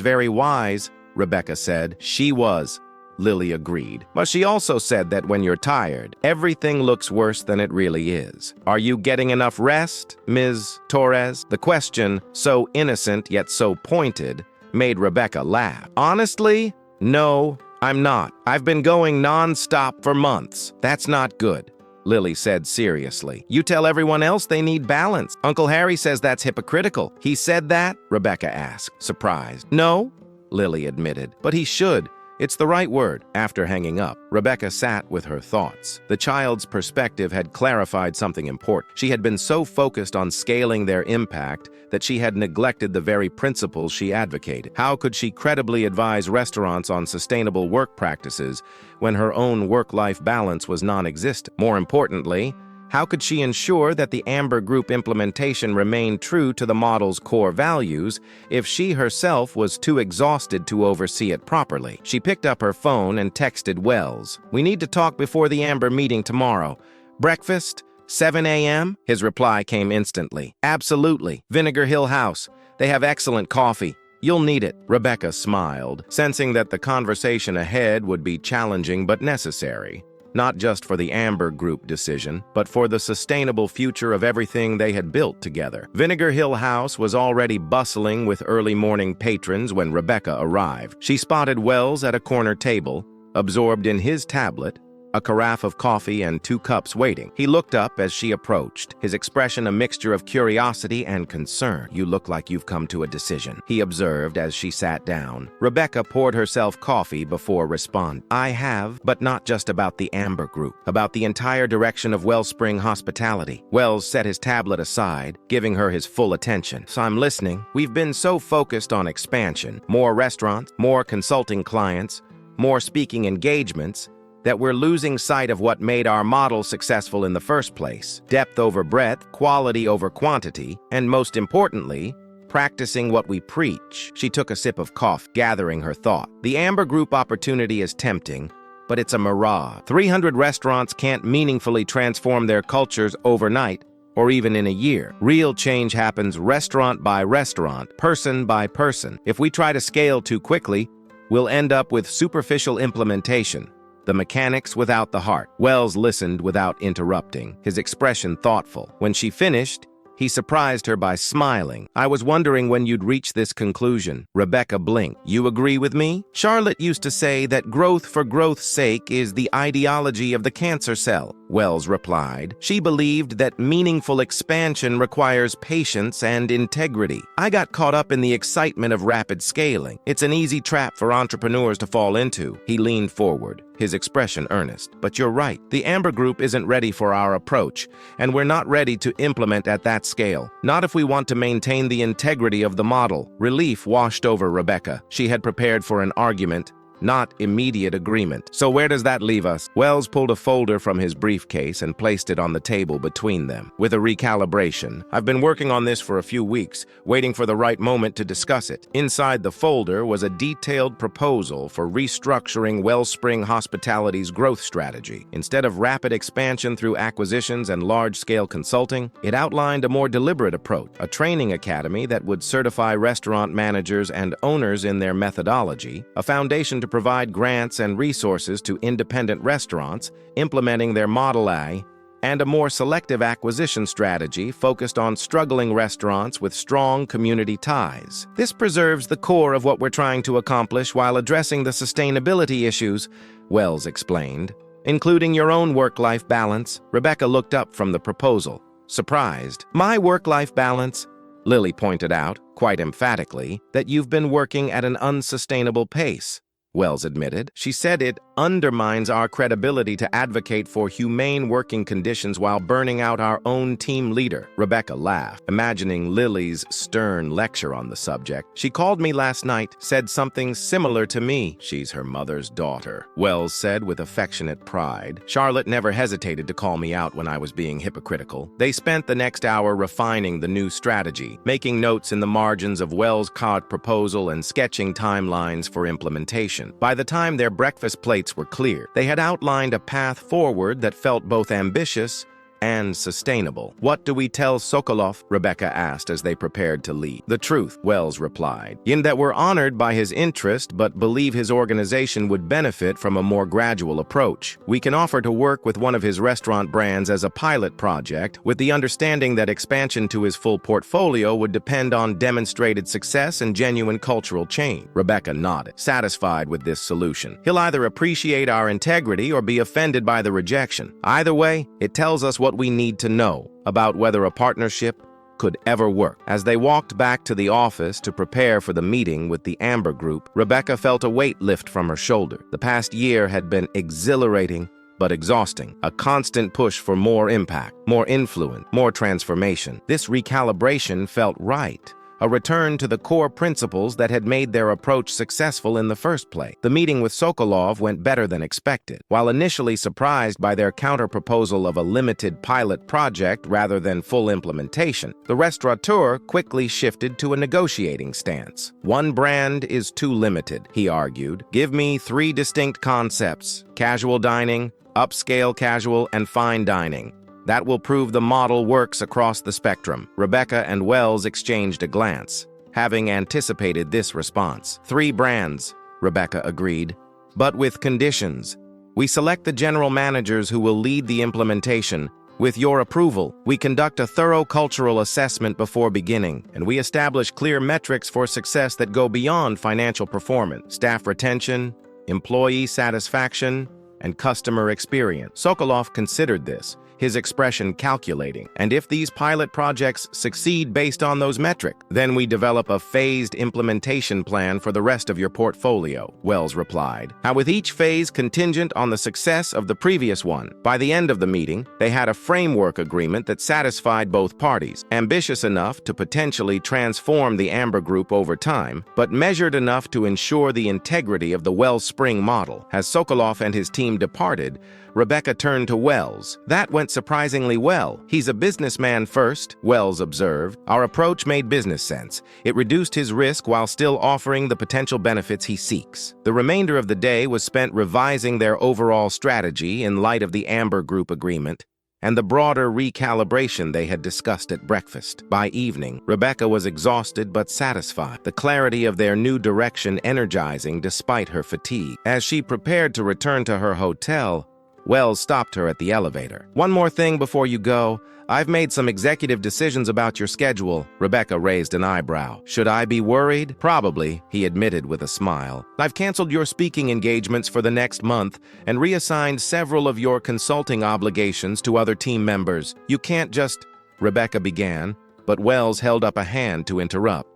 [SPEAKER 1] very wise," Rebecca said. "She was," Lily agreed. "But she also said that when you're tired, everything looks worse than it really is. Are you getting enough rest, Ms. Torres?" The question, so innocent yet so pointed, made Rebecca laugh. "Honestly, no, I'm not. I've been going non-stop for months." "That's not good," Lily said seriously. "You tell everyone else they need balance. Uncle Harry says that's hypocritical." "He said that?" Rebecca asked, surprised. "No," Lily admitted, "but he should. It's the right word." After hanging up, Rebecca sat with her thoughts. The child's perspective had clarified something important. She had been so focused on scaling their impact that she had neglected the very principles she advocated. How could she credibly advise restaurants on sustainable work practices when her own work-life balance was non-existent? More importantly, How could she ensure that the Amber Group implementation remained true to the model's core values if she herself was too exhausted to oversee it properly? She picked up her phone and texted Wells. "We need to talk before the Amber meeting tomorrow. Breakfast? 7 a.m.? His reply came instantly. "Absolutely. Vinegar Hill House. They have excellent coffee. You'll need it." Rebecca smiled, sensing that the conversation ahead would be challenging but necessary. Not just for the Amber Group decision, but for the sustainable future of everything they had built together. Vinegar Hill House was already bustling with early morning patrons when Rebecca arrived. She spotted Wells at a corner table, absorbed in his tablet, a carafe of coffee and 2 cups waiting. He looked up as she approached, his expression a mixture of curiosity and concern. "You look like you've come to a decision," he observed as she sat down. Rebecca poured herself coffee before responding. "I have, but not just about the Amber Group, about the entire direction of Wellspring Hospitality." Wells set his tablet aside, giving her his full attention. "So I'm listening. We've been so focused on expansion, more restaurants, more consulting clients, more speaking engagements, that we're losing sight of what made our model successful in the first place. Depth over breadth, quality over quantity, and most importantly, practicing what we preach." She took a sip of coffee, gathering her thought. "The Amber Group opportunity is tempting, but it's a mirage. 300 restaurants can't meaningfully transform their cultures overnight, or even in a year. Real change happens restaurant by restaurant, person by person. If we try to scale too quickly, we'll end up with superficial implementation, the mechanics without the heart." Wells listened without interrupting, his expression thoughtful. When she finished, he surprised her by smiling. "I was wondering when you'd reach this conclusion." Rebecca blinked. "You agree with me? Charlotte used to say that growth for growth's sake is the ideology of the cancer cell," Wells replied. "She believed that meaningful expansion requires patience and integrity. I got caught up in the excitement of rapid scaling. It's an easy trap for entrepreneurs to fall into." He leaned forward, his expression earnest. "But you're right. The Amber Group isn't ready for our approach, and we're not ready to implement at that scale. Not if we want to maintain the integrity of the model." Relief washed over Rebecca. She had prepared for an argument, not immediate agreement. "So where does that leave us?" Wells pulled a folder from his briefcase and placed it on the table between them. "With a recalibration. I've been working on this for a few weeks, waiting for the right moment to discuss it." Inside the folder was a detailed proposal for restructuring Wellspring Hospitality's growth strategy. Instead of rapid expansion through acquisitions and large-scale consulting, it outlined a more deliberate approach, a training academy that would certify restaurant managers and owners in their methodology, a foundation to provide grants and resources to independent restaurants implementing their Model A, and a more selective acquisition strategy focused on struggling restaurants with strong community ties. "This preserves the core of what we're trying to accomplish while addressing the sustainability issues," Wells explained, "including your own work-life balance." Rebecca looked up from the proposal, surprised. "My work-life balance?" Lily pointed out, quite emphatically, that you've been working at an unsustainable pace. Wells admitted. "She said it undermines our credibility to advocate for humane working conditions while burning out our own team leader." Rebecca laughed, imagining Lily's stern lecture on the subject. "She called me last night, said something similar to me." "She's her mother's daughter," Wells said with affectionate pride. "Charlotte never hesitated to call me out when I was being hypocritical." They spent the next hour refining the new strategy, making notes in the margins of Wells' COD proposal and sketching timelines for implementation. By the time their breakfast plates were clear, they had outlined a path forward that felt both ambitious and sustainable. "What do we tell Sokolov?" Rebecca asked as they prepared to leave. "The truth," Wells replied, "in that we're honored by his interest but believe his organization would benefit from a more gradual approach. We can offer to work with one of his restaurant brands as a pilot project, with the understanding that expansion to his full portfolio would depend on demonstrated success and genuine cultural change." Rebecca nodded, satisfied with this solution. "He'll either appreciate our integrity or be offended by the rejection. Either way, it tells us what we need to know about whether a partnership could ever work." As they walked back to the office to prepare for the meeting with the Amber Group, Rebecca felt a weight lift from her shoulder. The past year had been exhilarating but exhausting, a constant push for more impact, more influence, more transformation. This recalibration felt right. a return to the core principles that had made their approach successful in the first place. The meeting with Sokolov went better than expected. While initially surprised by their counterproposal of a limited pilot project rather than full implementation, the restaurateur quickly shifted to a negotiating stance. One brand is too limited, he argued. Give me 3 distinct concepts: casual dining, upscale casual, and fine dining. That will prove the model works across the spectrum. Rebecca and Wells exchanged a glance, having anticipated this response. 3 brands, Rebecca agreed, but with conditions. We select the general managers who will lead the implementation. With your approval, we conduct a thorough cultural assessment before beginning, and we establish clear metrics for success that go beyond financial performance, staff retention, employee satisfaction, and customer experience. Sokolov considered this, his expression calculating. And if these pilot projects succeed based on those metrics, then we develop a phased implementation plan for the rest of your portfolio, Wells replied. Now, with each phase contingent on the success of the previous one. By the end of the meeting, they had a framework agreement that satisfied both parties, ambitious enough to potentially transform the Amber Group over time, but measured enough to ensure the integrity of the Wellspring model. As Sokolov and his team departed, Rebecca turned to Wells. That went surprisingly well. He's a businessman first, Wells observed. Our approach made business sense. It reduced his risk while still offering the potential benefits he seeks. The remainder of the day was spent revising their overall strategy in light of the Amber Group agreement and the broader recalibration they had discussed at breakfast. By evening, Rebecca was exhausted but satisfied, the clarity of their new direction energizing despite her fatigue. As she prepared to return to her hotel, Wells stopped her at the elevator. One more thing before you go. I've made some executive decisions about your schedule. Rebecca raised an eyebrow. Should I be worried? Probably, he admitted with a smile. I've canceled your speaking engagements for the next month and reassigned several of your consulting obligations to other team members. You can't just... Rebecca began, but Wells held up a hand to interrupt.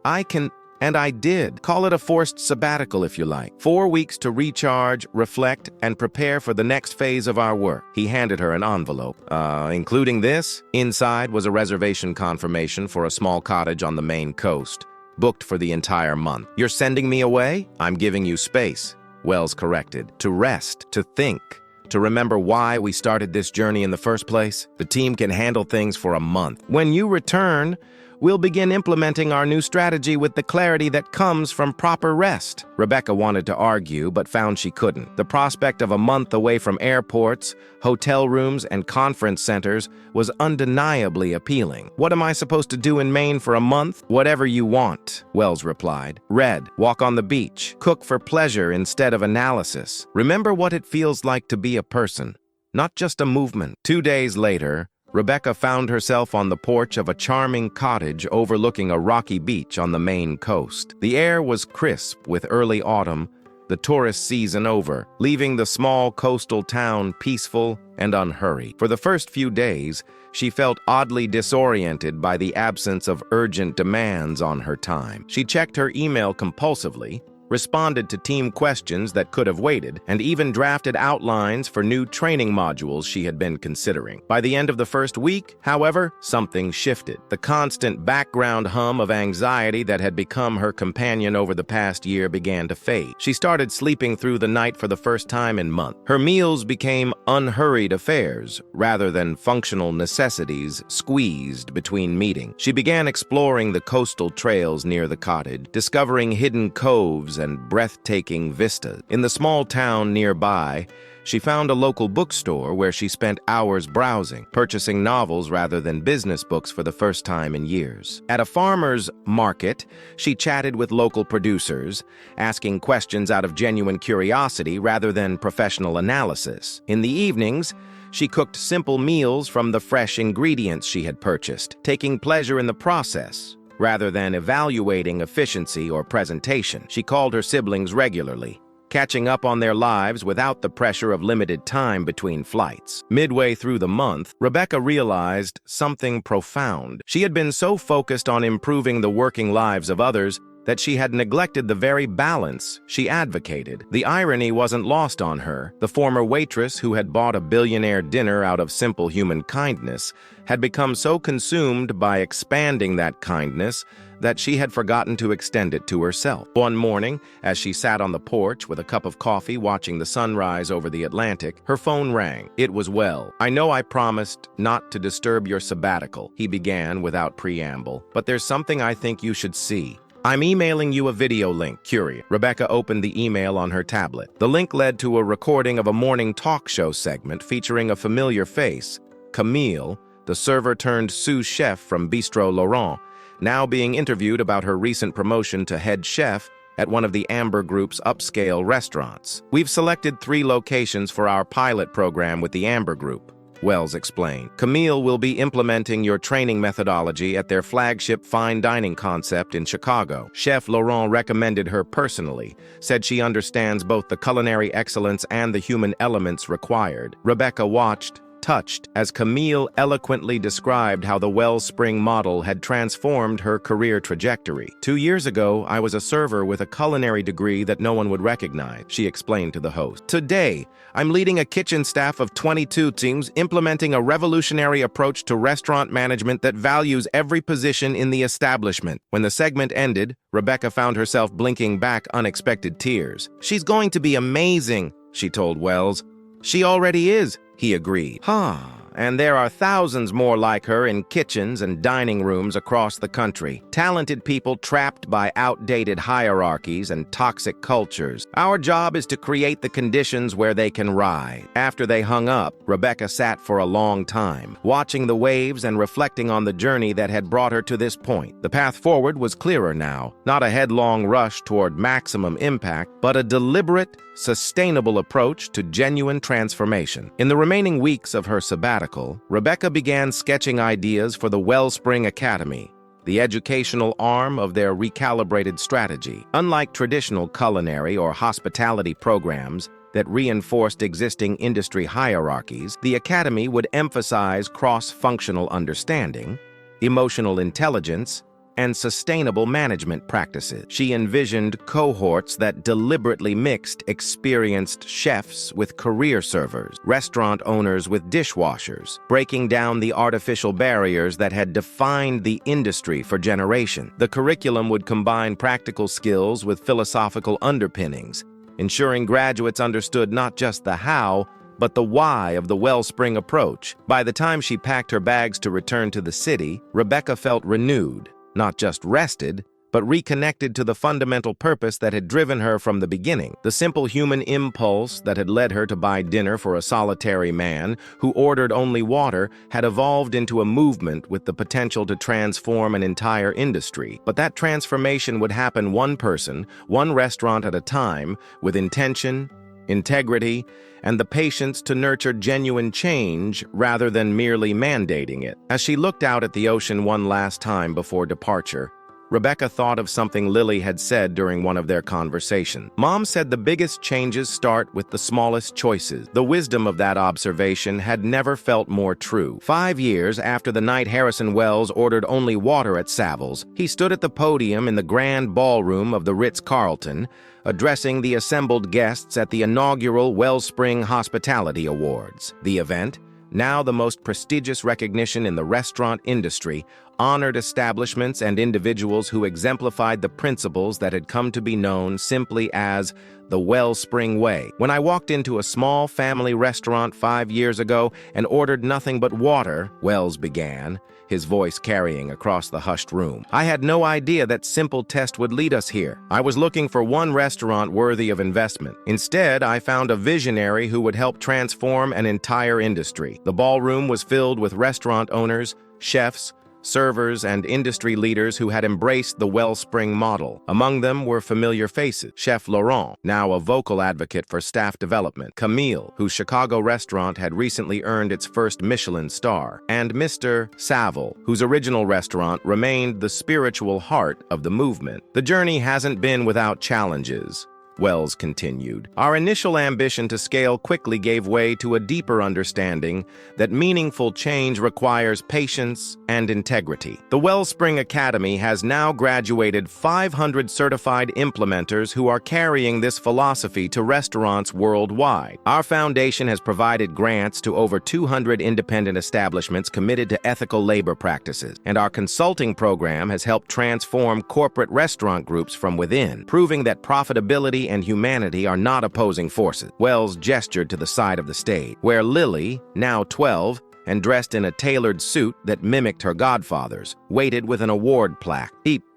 [SPEAKER 1] And I did. Call it a forced sabbatical if you like. 4 weeks to recharge, reflect, and prepare for the next phase of our work. He handed her an envelope. Including this? Inside was a reservation confirmation for a small cottage on the Maine coast, booked for the entire month. You're sending me away? I'm giving you space, Wells corrected. To rest, to think, to remember why we started this journey in the first place. The team can handle things for a month. When you return, we'll begin implementing our new strategy with the clarity that comes from proper rest. Rebecca wanted to argue, but found she couldn't. The prospect of a month away from airports, hotel rooms, and conference centers was undeniably appealing. What am I supposed to do in Maine for a month? Whatever you want, Wells replied. Read, walk on the beach, cook for pleasure instead of analysis. Remember what it feels like to be a person, not just a movement. 2 days later, Rebecca found herself on the porch of a charming cottage overlooking a rocky beach on the Maine coast. The air was crisp with early autumn, the tourist season over, leaving the small coastal town peaceful and unhurried. For the first few days, she felt oddly disoriented by the absence of urgent demands on her time. She checked her email compulsively, responded to team questions that could have waited, and even drafted outlines for new training modules she had been considering. By the end of the first week, however, something shifted. The constant background hum of anxiety that had become her companion over the past year began to fade. She started sleeping through the night for the first time in months. Her meals became unhurried affairs rather than functional necessities squeezed between meetings. She began exploring the coastal trails near the cottage, discovering hidden coves and breathtaking vistas. In the small town nearby, she found a local bookstore where she spent hours browsing, purchasing novels rather than business books for the first time in years. At a farmer's market, she chatted with local producers, asking questions out of genuine curiosity rather than professional analysis. In the evenings, she cooked simple meals from the fresh ingredients she had purchased, taking pleasure in the process rather than evaluating efficiency or presentation. She called her siblings regularly, catching up on their lives without the pressure of limited time between flights. Midway through the month, Rebecca realized something profound. She had been so focused on improving the working lives of others that she had neglected the very balance she advocated. The irony wasn't lost on her. The former waitress who had bought a billionaire dinner out of simple human kindness had become so consumed by expanding that kindness that she had forgotten to extend it to herself. One morning, as she sat on the porch with a cup of coffee watching the sunrise over the Atlantic, her phone rang. It was Well. "I know I promised not to disturb your sabbatical," he began without preamble, "but there's something I think you should see. I'm emailing you a video link, curious." Rebecca opened the email on her tablet. The link led to a recording of a morning talk show segment featuring a familiar face, Camille, the server-turned-sous chef from Bistro Laurent, now being interviewed about her recent promotion to head chef at one of the Amber Group's upscale restaurants. "We've selected 3 locations for our pilot program with the Amber Group," Wells explained. "Camille will be implementing your training methodology at their flagship fine dining concept in Chicago. Chef Laurent recommended her personally, said she understands both the culinary excellence and the human elements required." Rebecca watched, touched, as Camille eloquently described how the Wellspring model had transformed her career trajectory. "2 years ago, I was a server with a culinary degree that no one would recognize," she explained to the host. "Today, I'm leading a kitchen staff of 22 teams, implementing a revolutionary approach to restaurant management that values every position in the establishment." When the segment ended, Rebecca found herself blinking back unexpected tears. "She's going to be amazing," she told Wells. "She already is," he agreed. And there are thousands more like her in kitchens and dining rooms across the country. Talented people trapped by outdated hierarchies and toxic cultures. Our job is to create the conditions where they can rise. After they hung up, Rebecca sat for a long time, watching the waves and reflecting on the journey that had brought her to this point. The path forward was clearer now, not a headlong rush toward maximum impact, but a deliberate, sustainable approach to genuine transformation. In the remaining weeks of her sabbatical, Rebecca began sketching ideas for the Wellspring Academy, the educational arm of their recalibrated strategy. Unlike traditional culinary or hospitality programs that reinforced existing industry hierarchies, the academy would emphasize cross-functional understanding, emotional intelligence, and sustainable management practices. She envisioned cohorts that deliberately mixed experienced chefs with career servers, restaurant owners with dishwashers, breaking down the artificial barriers that had defined the industry for generations. The curriculum would combine practical skills with philosophical underpinnings, ensuring graduates understood not just the how, but the why of the Wellspring approach. By the time she packed her bags to return to the city, Rebecca felt renewed, not just rested, but reconnected to the fundamental purpose that had driven her from the beginning. The simple human impulse that had led her to buy dinner for a solitary man who ordered only water had evolved into a movement with the potential to transform an entire industry. But that transformation would happen one person, one restaurant at a time, with intention, integrity, and the patience to nurture genuine change rather than merely mandating it. As she looked out at the ocean one last time before departure, Rebecca thought of something Lily had said during one of their conversations. Mom said the biggest changes start with the smallest choices. The wisdom of that observation had never felt more true. 5 years after the night Harrison Wells ordered only water at Savills, he stood at the podium in the grand ballroom of the Ritz-Carlton, addressing the assembled guests at the inaugural Wellspring Hospitality Awards. The event, now the most prestigious recognition in the restaurant industry, honored establishments and individuals who exemplified the principles that had come to be known simply as the Wellspring Way. "When I walked into a small family restaurant 5 years ago and ordered nothing but water," Wells began, his voice carrying across the hushed room, "I had no idea that simple test would lead us here. I was looking for one restaurant worthy of investment. Instead, I found a visionary who would help transform an entire industry." The ballroom was filled with restaurant owners, chefs, servers, and industry leaders who had embraced the Wellspring model. Among them were familiar faces: Chef Laurent, now a vocal advocate for staff development; Camille, whose Chicago restaurant had recently earned its first Michelin star; and Mr. Saville, whose original restaurant remained the spiritual heart of the movement. The journey hasn't been without challenges, Wells continued. Our initial ambition to scale quickly gave way to a deeper understanding that meaningful change requires patience and integrity. The Wellspring Academy has now graduated 500 certified implementers who are carrying this philosophy to restaurants worldwide. Our foundation has provided grants to over 200 independent establishments committed to ethical labor practices, and our consulting program has helped transform corporate restaurant groups from within, proving that profitability and humanity are not opposing forces. Wells gestured to the side of the stage, where Lily, now 12, and dressed in a tailored suit that mimicked her godfather's, waited with an award plaque.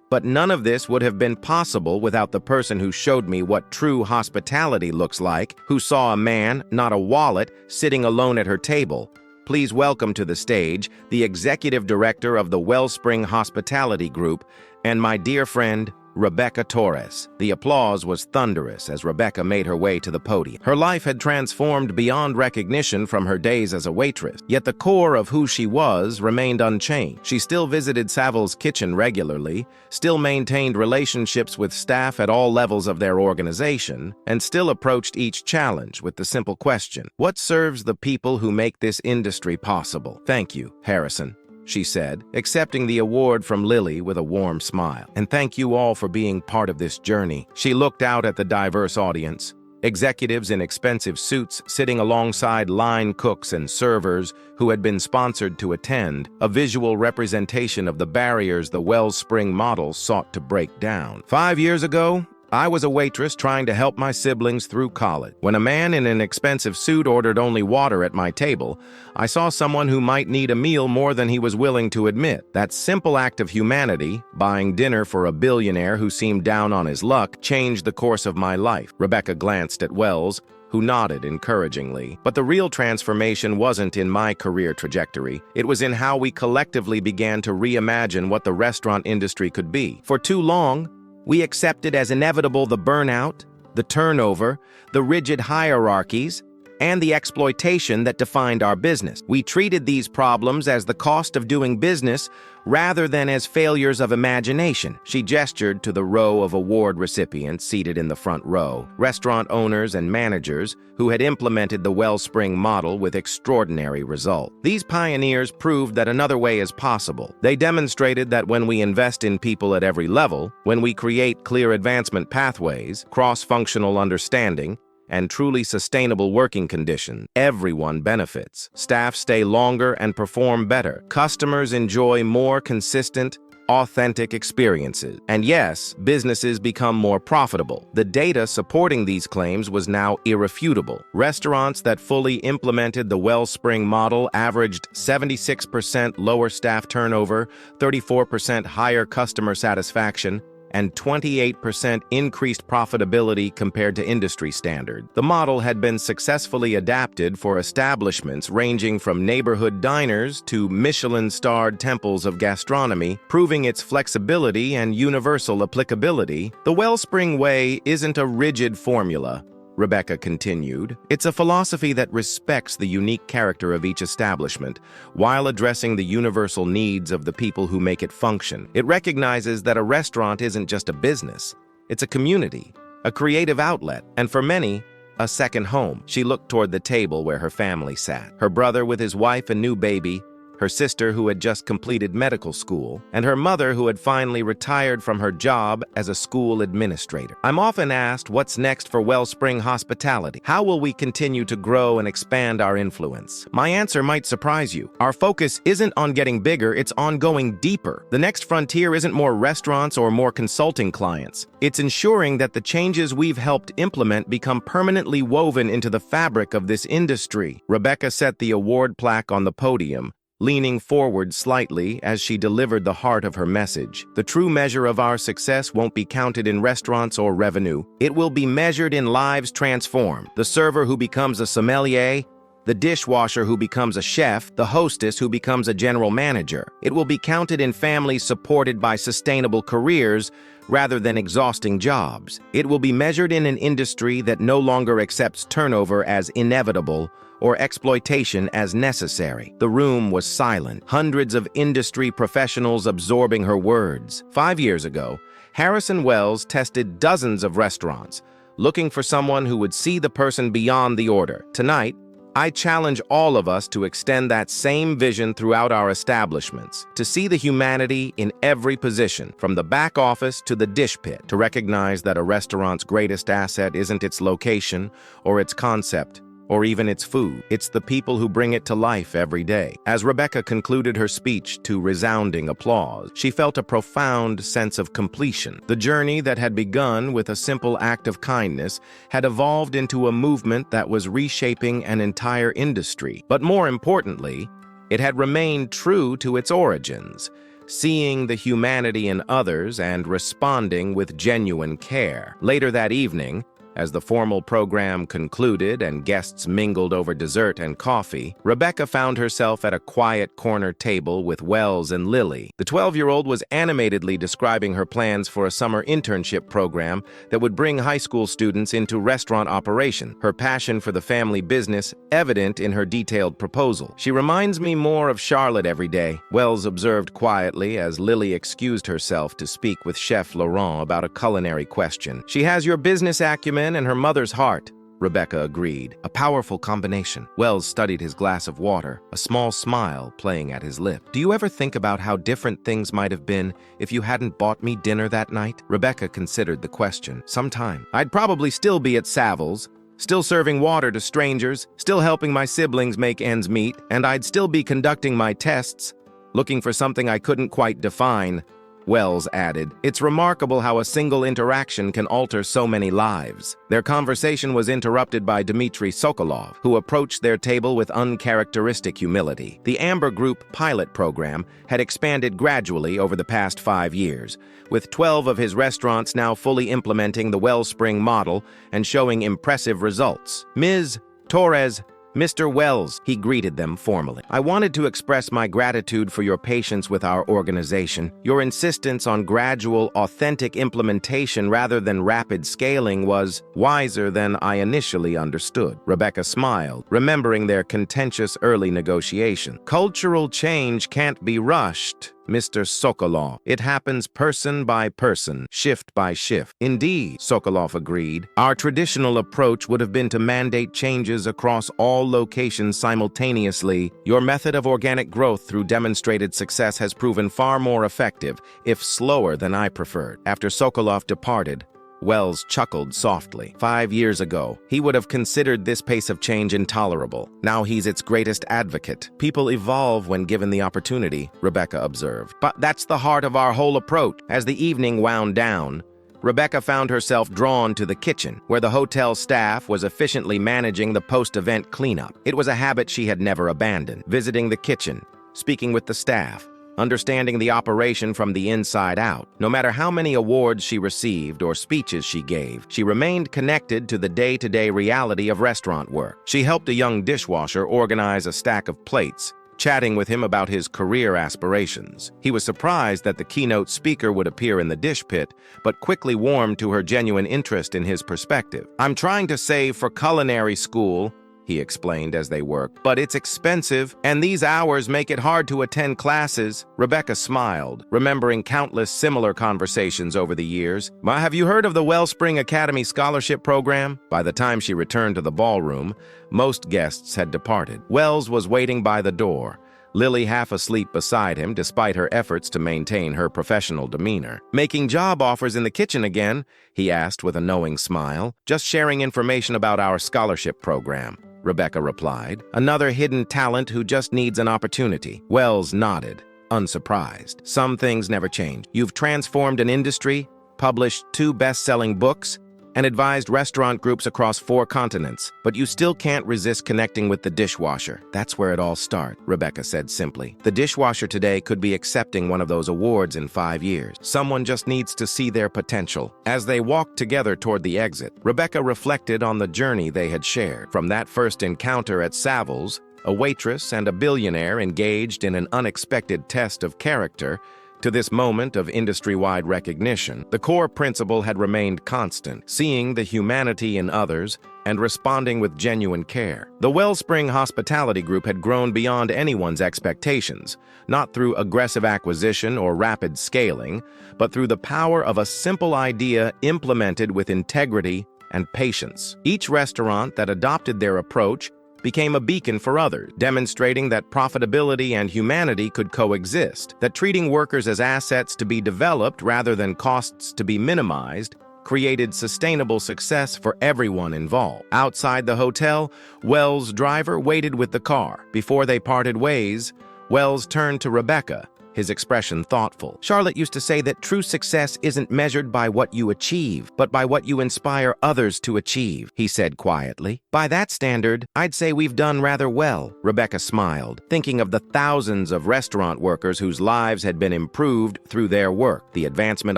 [SPEAKER 1] But none of this would have been possible without the person who showed me what true hospitality looks like, who saw a man, not a wallet, sitting alone at her table. Please welcome to the stage the Executive Director of the Wellspring Hospitality Group and my dear friend, Rebecca Torres. The applause was thunderous as Rebecca made her way to the podium. Her life had transformed beyond recognition from her days as a waitress, yet the core of who she was remained unchanged. She still visited Savil's kitchen regularly, still maintained relationships with staff at all levels of their organization, and still approached each challenge with the simple question, what serves the people who make this industry possible? Thank you, Harrison, she said, accepting the award from Lily with a warm smile. And thank you all for being part of this journey. She looked out at the diverse audience, executives in expensive suits sitting alongside line cooks and servers who had been sponsored to attend, a visual representation of the barriers the Wellspring model sought to break down. 5 years ago, I was a waitress trying to help my siblings through college. When a man in an expensive suit ordered only water at my table, I saw someone who might need a meal more than he was willing to admit. That simple act of humanity, buying dinner for a billionaire who seemed down on his luck, changed the course of my life. Rebecca glanced at Wells, who nodded encouragingly. But the real transformation wasn't in my career trajectory. It was in how we collectively began to reimagine what the restaurant industry could be. For too long, we accepted as inevitable the burnout, the turnover, the rigid hierarchies, and the exploitation that defined our business. We treated these problems as the cost of doing business rather than as failures of imagination. She gestured to the row of award recipients seated in the front row, restaurant owners and managers who had implemented the Wellspring model with extraordinary result. These pioneers proved that another way is possible. They demonstrated that when we invest in people at every level, when we create clear advancement pathways, cross-functional understanding, and truly sustainable working conditions, everyone benefits. Staff stay longer and perform better. Customers enjoy more consistent, authentic experiences. And yes, businesses become more profitable. The data supporting these claims was now irrefutable. Restaurants that fully implemented the Wellspring model averaged 76% lower staff turnover, 34% higher customer satisfaction, and 28% increased profitability compared to industry standard. The model had been successfully adapted for establishments ranging from neighborhood diners to Michelin-starred temples of gastronomy, proving its flexibility and universal applicability. The Wellspring Way isn't a rigid formula, Rebecca continued. It's a philosophy that respects the unique character of each establishment while addressing the universal needs of the people who make it function. It recognizes that a restaurant isn't just a business. It's a community, a creative outlet, and for many, a second home. She looked toward the table where her family sat. Her brother with his wife and new baby, her sister who had just completed medical school, and her mother who had finally retired from her job as a school administrator. I'm often asked what's next for Wellspring Hospitality. How will we continue to grow and expand our influence? My answer might surprise you. Our focus isn't on getting bigger, it's on going deeper. The next frontier isn't more restaurants or more consulting clients. It's ensuring that the changes we've helped implement become permanently woven into the fabric of this industry. Rebecca set the award plaque on the podium, leaning forward slightly as she delivered the heart of her message. The true measure of our success won't be counted in restaurants or revenue. It will be measured in lives transformed. The server who becomes a sommelier, the dishwasher who becomes a chef, the hostess who becomes a general manager. It will be counted in families supported by sustainable careers rather than exhausting jobs. It will be measured in an industry that no longer accepts turnover as inevitable or exploitation as necessary. The room was silent, hundreds of industry professionals absorbing her words. 5 years ago, Harrison Wells tested dozens of restaurants, looking for someone who would see the person beyond the order. Tonight, I challenge all of us to extend that same vision throughout our establishments, to see the humanity in every position, from the back office to the dish pit, to recognize that a restaurant's greatest asset isn't its location or its concept, or even its food. It's the people who bring it to life every day. As Rebecca concluded her speech to resounding applause, she felt a profound sense of completion. The journey that had begun with a simple act of kindness had evolved into a movement that was reshaping an entire industry. But more importantly, it had remained true to its origins, seeing the humanity in others and responding with genuine care. Later that evening, as the formal program concluded and guests mingled over dessert and coffee, Rebecca found herself at a quiet corner table with Wells and Lily. The 12-year-old was animatedly describing her plans for a summer internship program that would bring high school students into restaurant operation, her passion for the family business evident in her detailed proposal. "She reminds me more of Charlotte every day," Wells observed quietly as Lily excused herself to speak with Chef Laurent about a culinary question. "She has your business acumen and her mother's heart," Rebecca agreed. "A powerful combination." Wells studied his glass of water, a small smile playing at his lip. "Do you ever think about how different things might have been if you hadn't bought me dinner that night?" Rebecca considered the question. "Sometime. I'd probably still be at Savills, still serving water to strangers, still helping my siblings make ends meet, and I'd still be conducting my tests, looking for something I couldn't quite define," Wells added. "It's remarkable how a single interaction can alter so many lives." Their conversation was interrupted by Dmitry Sokolov, who approached their table with uncharacteristic humility. The Amber Group pilot program had expanded gradually over the past 5 years, with 12 of his restaurants now fully implementing the Wellspring model and showing impressive results. "Ms. Torres, Mr. Wells," he greeted them formally. "I wanted to express my gratitude for your patience with our organization. Your insistence on gradual, authentic implementation rather than rapid scaling was wiser than I initially understood." Rebecca smiled, remembering their contentious early negotiation. "Cultural change can't be rushed, Mr. Sokolov. It happens person by person, shift by shift." "Indeed," Sokolov agreed. "Our traditional approach would have been to mandate changes across all locations simultaneously. Your method of organic growth through demonstrated success has proven far more effective, if slower than I preferred." After Sokolov departed, Wells chuckled softly. 5 years ago, he would have considered this pace of change intolerable. Now he's its greatest advocate. "People evolve when given the opportunity," Rebecca observed. "But that's the heart of our whole approach." As the evening wound down, Rebecca found herself drawn to the kitchen, where the hotel staff was efficiently managing the post-event cleanup. It was a habit she had never abandoned, visiting the kitchen, speaking with the staff, understanding the operation from the inside out. No matter how many awards she received or speeches she gave, she remained connected to the day-to-day reality of restaurant work. She helped a young dishwasher organize a stack of plates, chatting with him about his career aspirations. He was surprised that the keynote speaker would appear in the dish pit, but quickly warmed to her genuine interest in his perspective. "I'm trying to save for culinary school," he explained as they worked, "but it's expensive, and these hours make it hard to attend classes." Rebecca smiled, remembering countless similar conversations over the years. "Have you heard of the Wellspring Academy Scholarship Program?" By the time she returned to the ballroom, most guests had departed. Wells was waiting by the door, Lily half asleep beside him despite her efforts to maintain her professional demeanor. "Making job offers in the kitchen again?" he asked with a knowing smile. "Just sharing information about our scholarship program," Rebecca replied. "Another hidden talent who just needs an opportunity." Wells nodded, unsurprised. "Some things never change. You've transformed an industry, published 2 best-selling books, and advised restaurant groups across 4 continents, but you still can't resist connecting with the dishwasher. That's where it all starts," Rebecca said simply. "The dishwasher today could be accepting one of those awards in 5 years. Someone just needs to see their potential." As they walked together toward the exit, Rebecca reflected on the journey they had shared. From that first encounter at Savills, a waitress and a billionaire engaged in an unexpected test of character, to this moment of industry-wide recognition, the core principle had remained constant: seeing the humanity in others and responding with genuine care. The Wellspring Hospitality Group had grown beyond anyone's expectations, not through aggressive acquisition or rapid scaling, but through the power of a simple idea implemented with integrity, and patience. Each restaurant that adopted their approach became a beacon for others, demonstrating that profitability and humanity could coexist, that treating workers as assets to be developed rather than costs to be minimized created sustainable success for everyone involved. Outside the hotel, Wells' driver waited with the car. Before they parted ways, Wells turned to Rebecca, his expression thoughtful. "Charlotte used to say that true success isn't measured by what you achieve, but by what you inspire others to achieve," he said quietly. "By that standard, I'd say we've done rather well." Rebecca smiled, thinking of the thousands of restaurant workers whose lives had been improved through their work, the advancement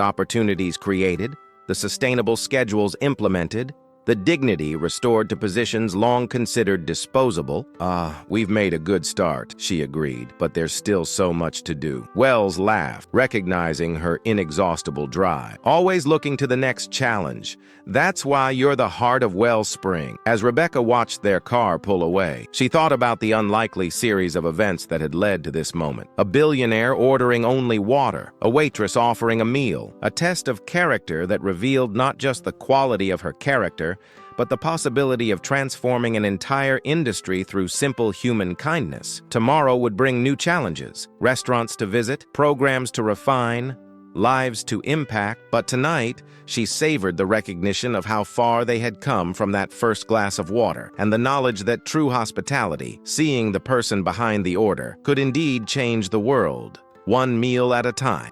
[SPEAKER 1] opportunities created, the sustainable schedules implemented, the dignity restored to positions long considered disposable. We've made a good start," she agreed, "but there's still so much to do." Wells laughed, recognizing her inexhaustible drive, always looking to the next challenge. "That's why you're the heart of Wellspring." As Rebecca watched their car pull away, she thought about the unlikely series of events that had led to this moment. A billionaire ordering only water, a waitress offering a meal, a test of character that revealed not just the quality of her character, but the possibility of transforming an entire industry through simple human kindness. Tomorrow would bring new challenges, restaurants to visit, programs to refine, lives to impact, but tonight, she savored the recognition of how far they had come from that first glass of water, and the knowledge that true hospitality, seeing the person behind the order, could indeed change the world, one meal at a time.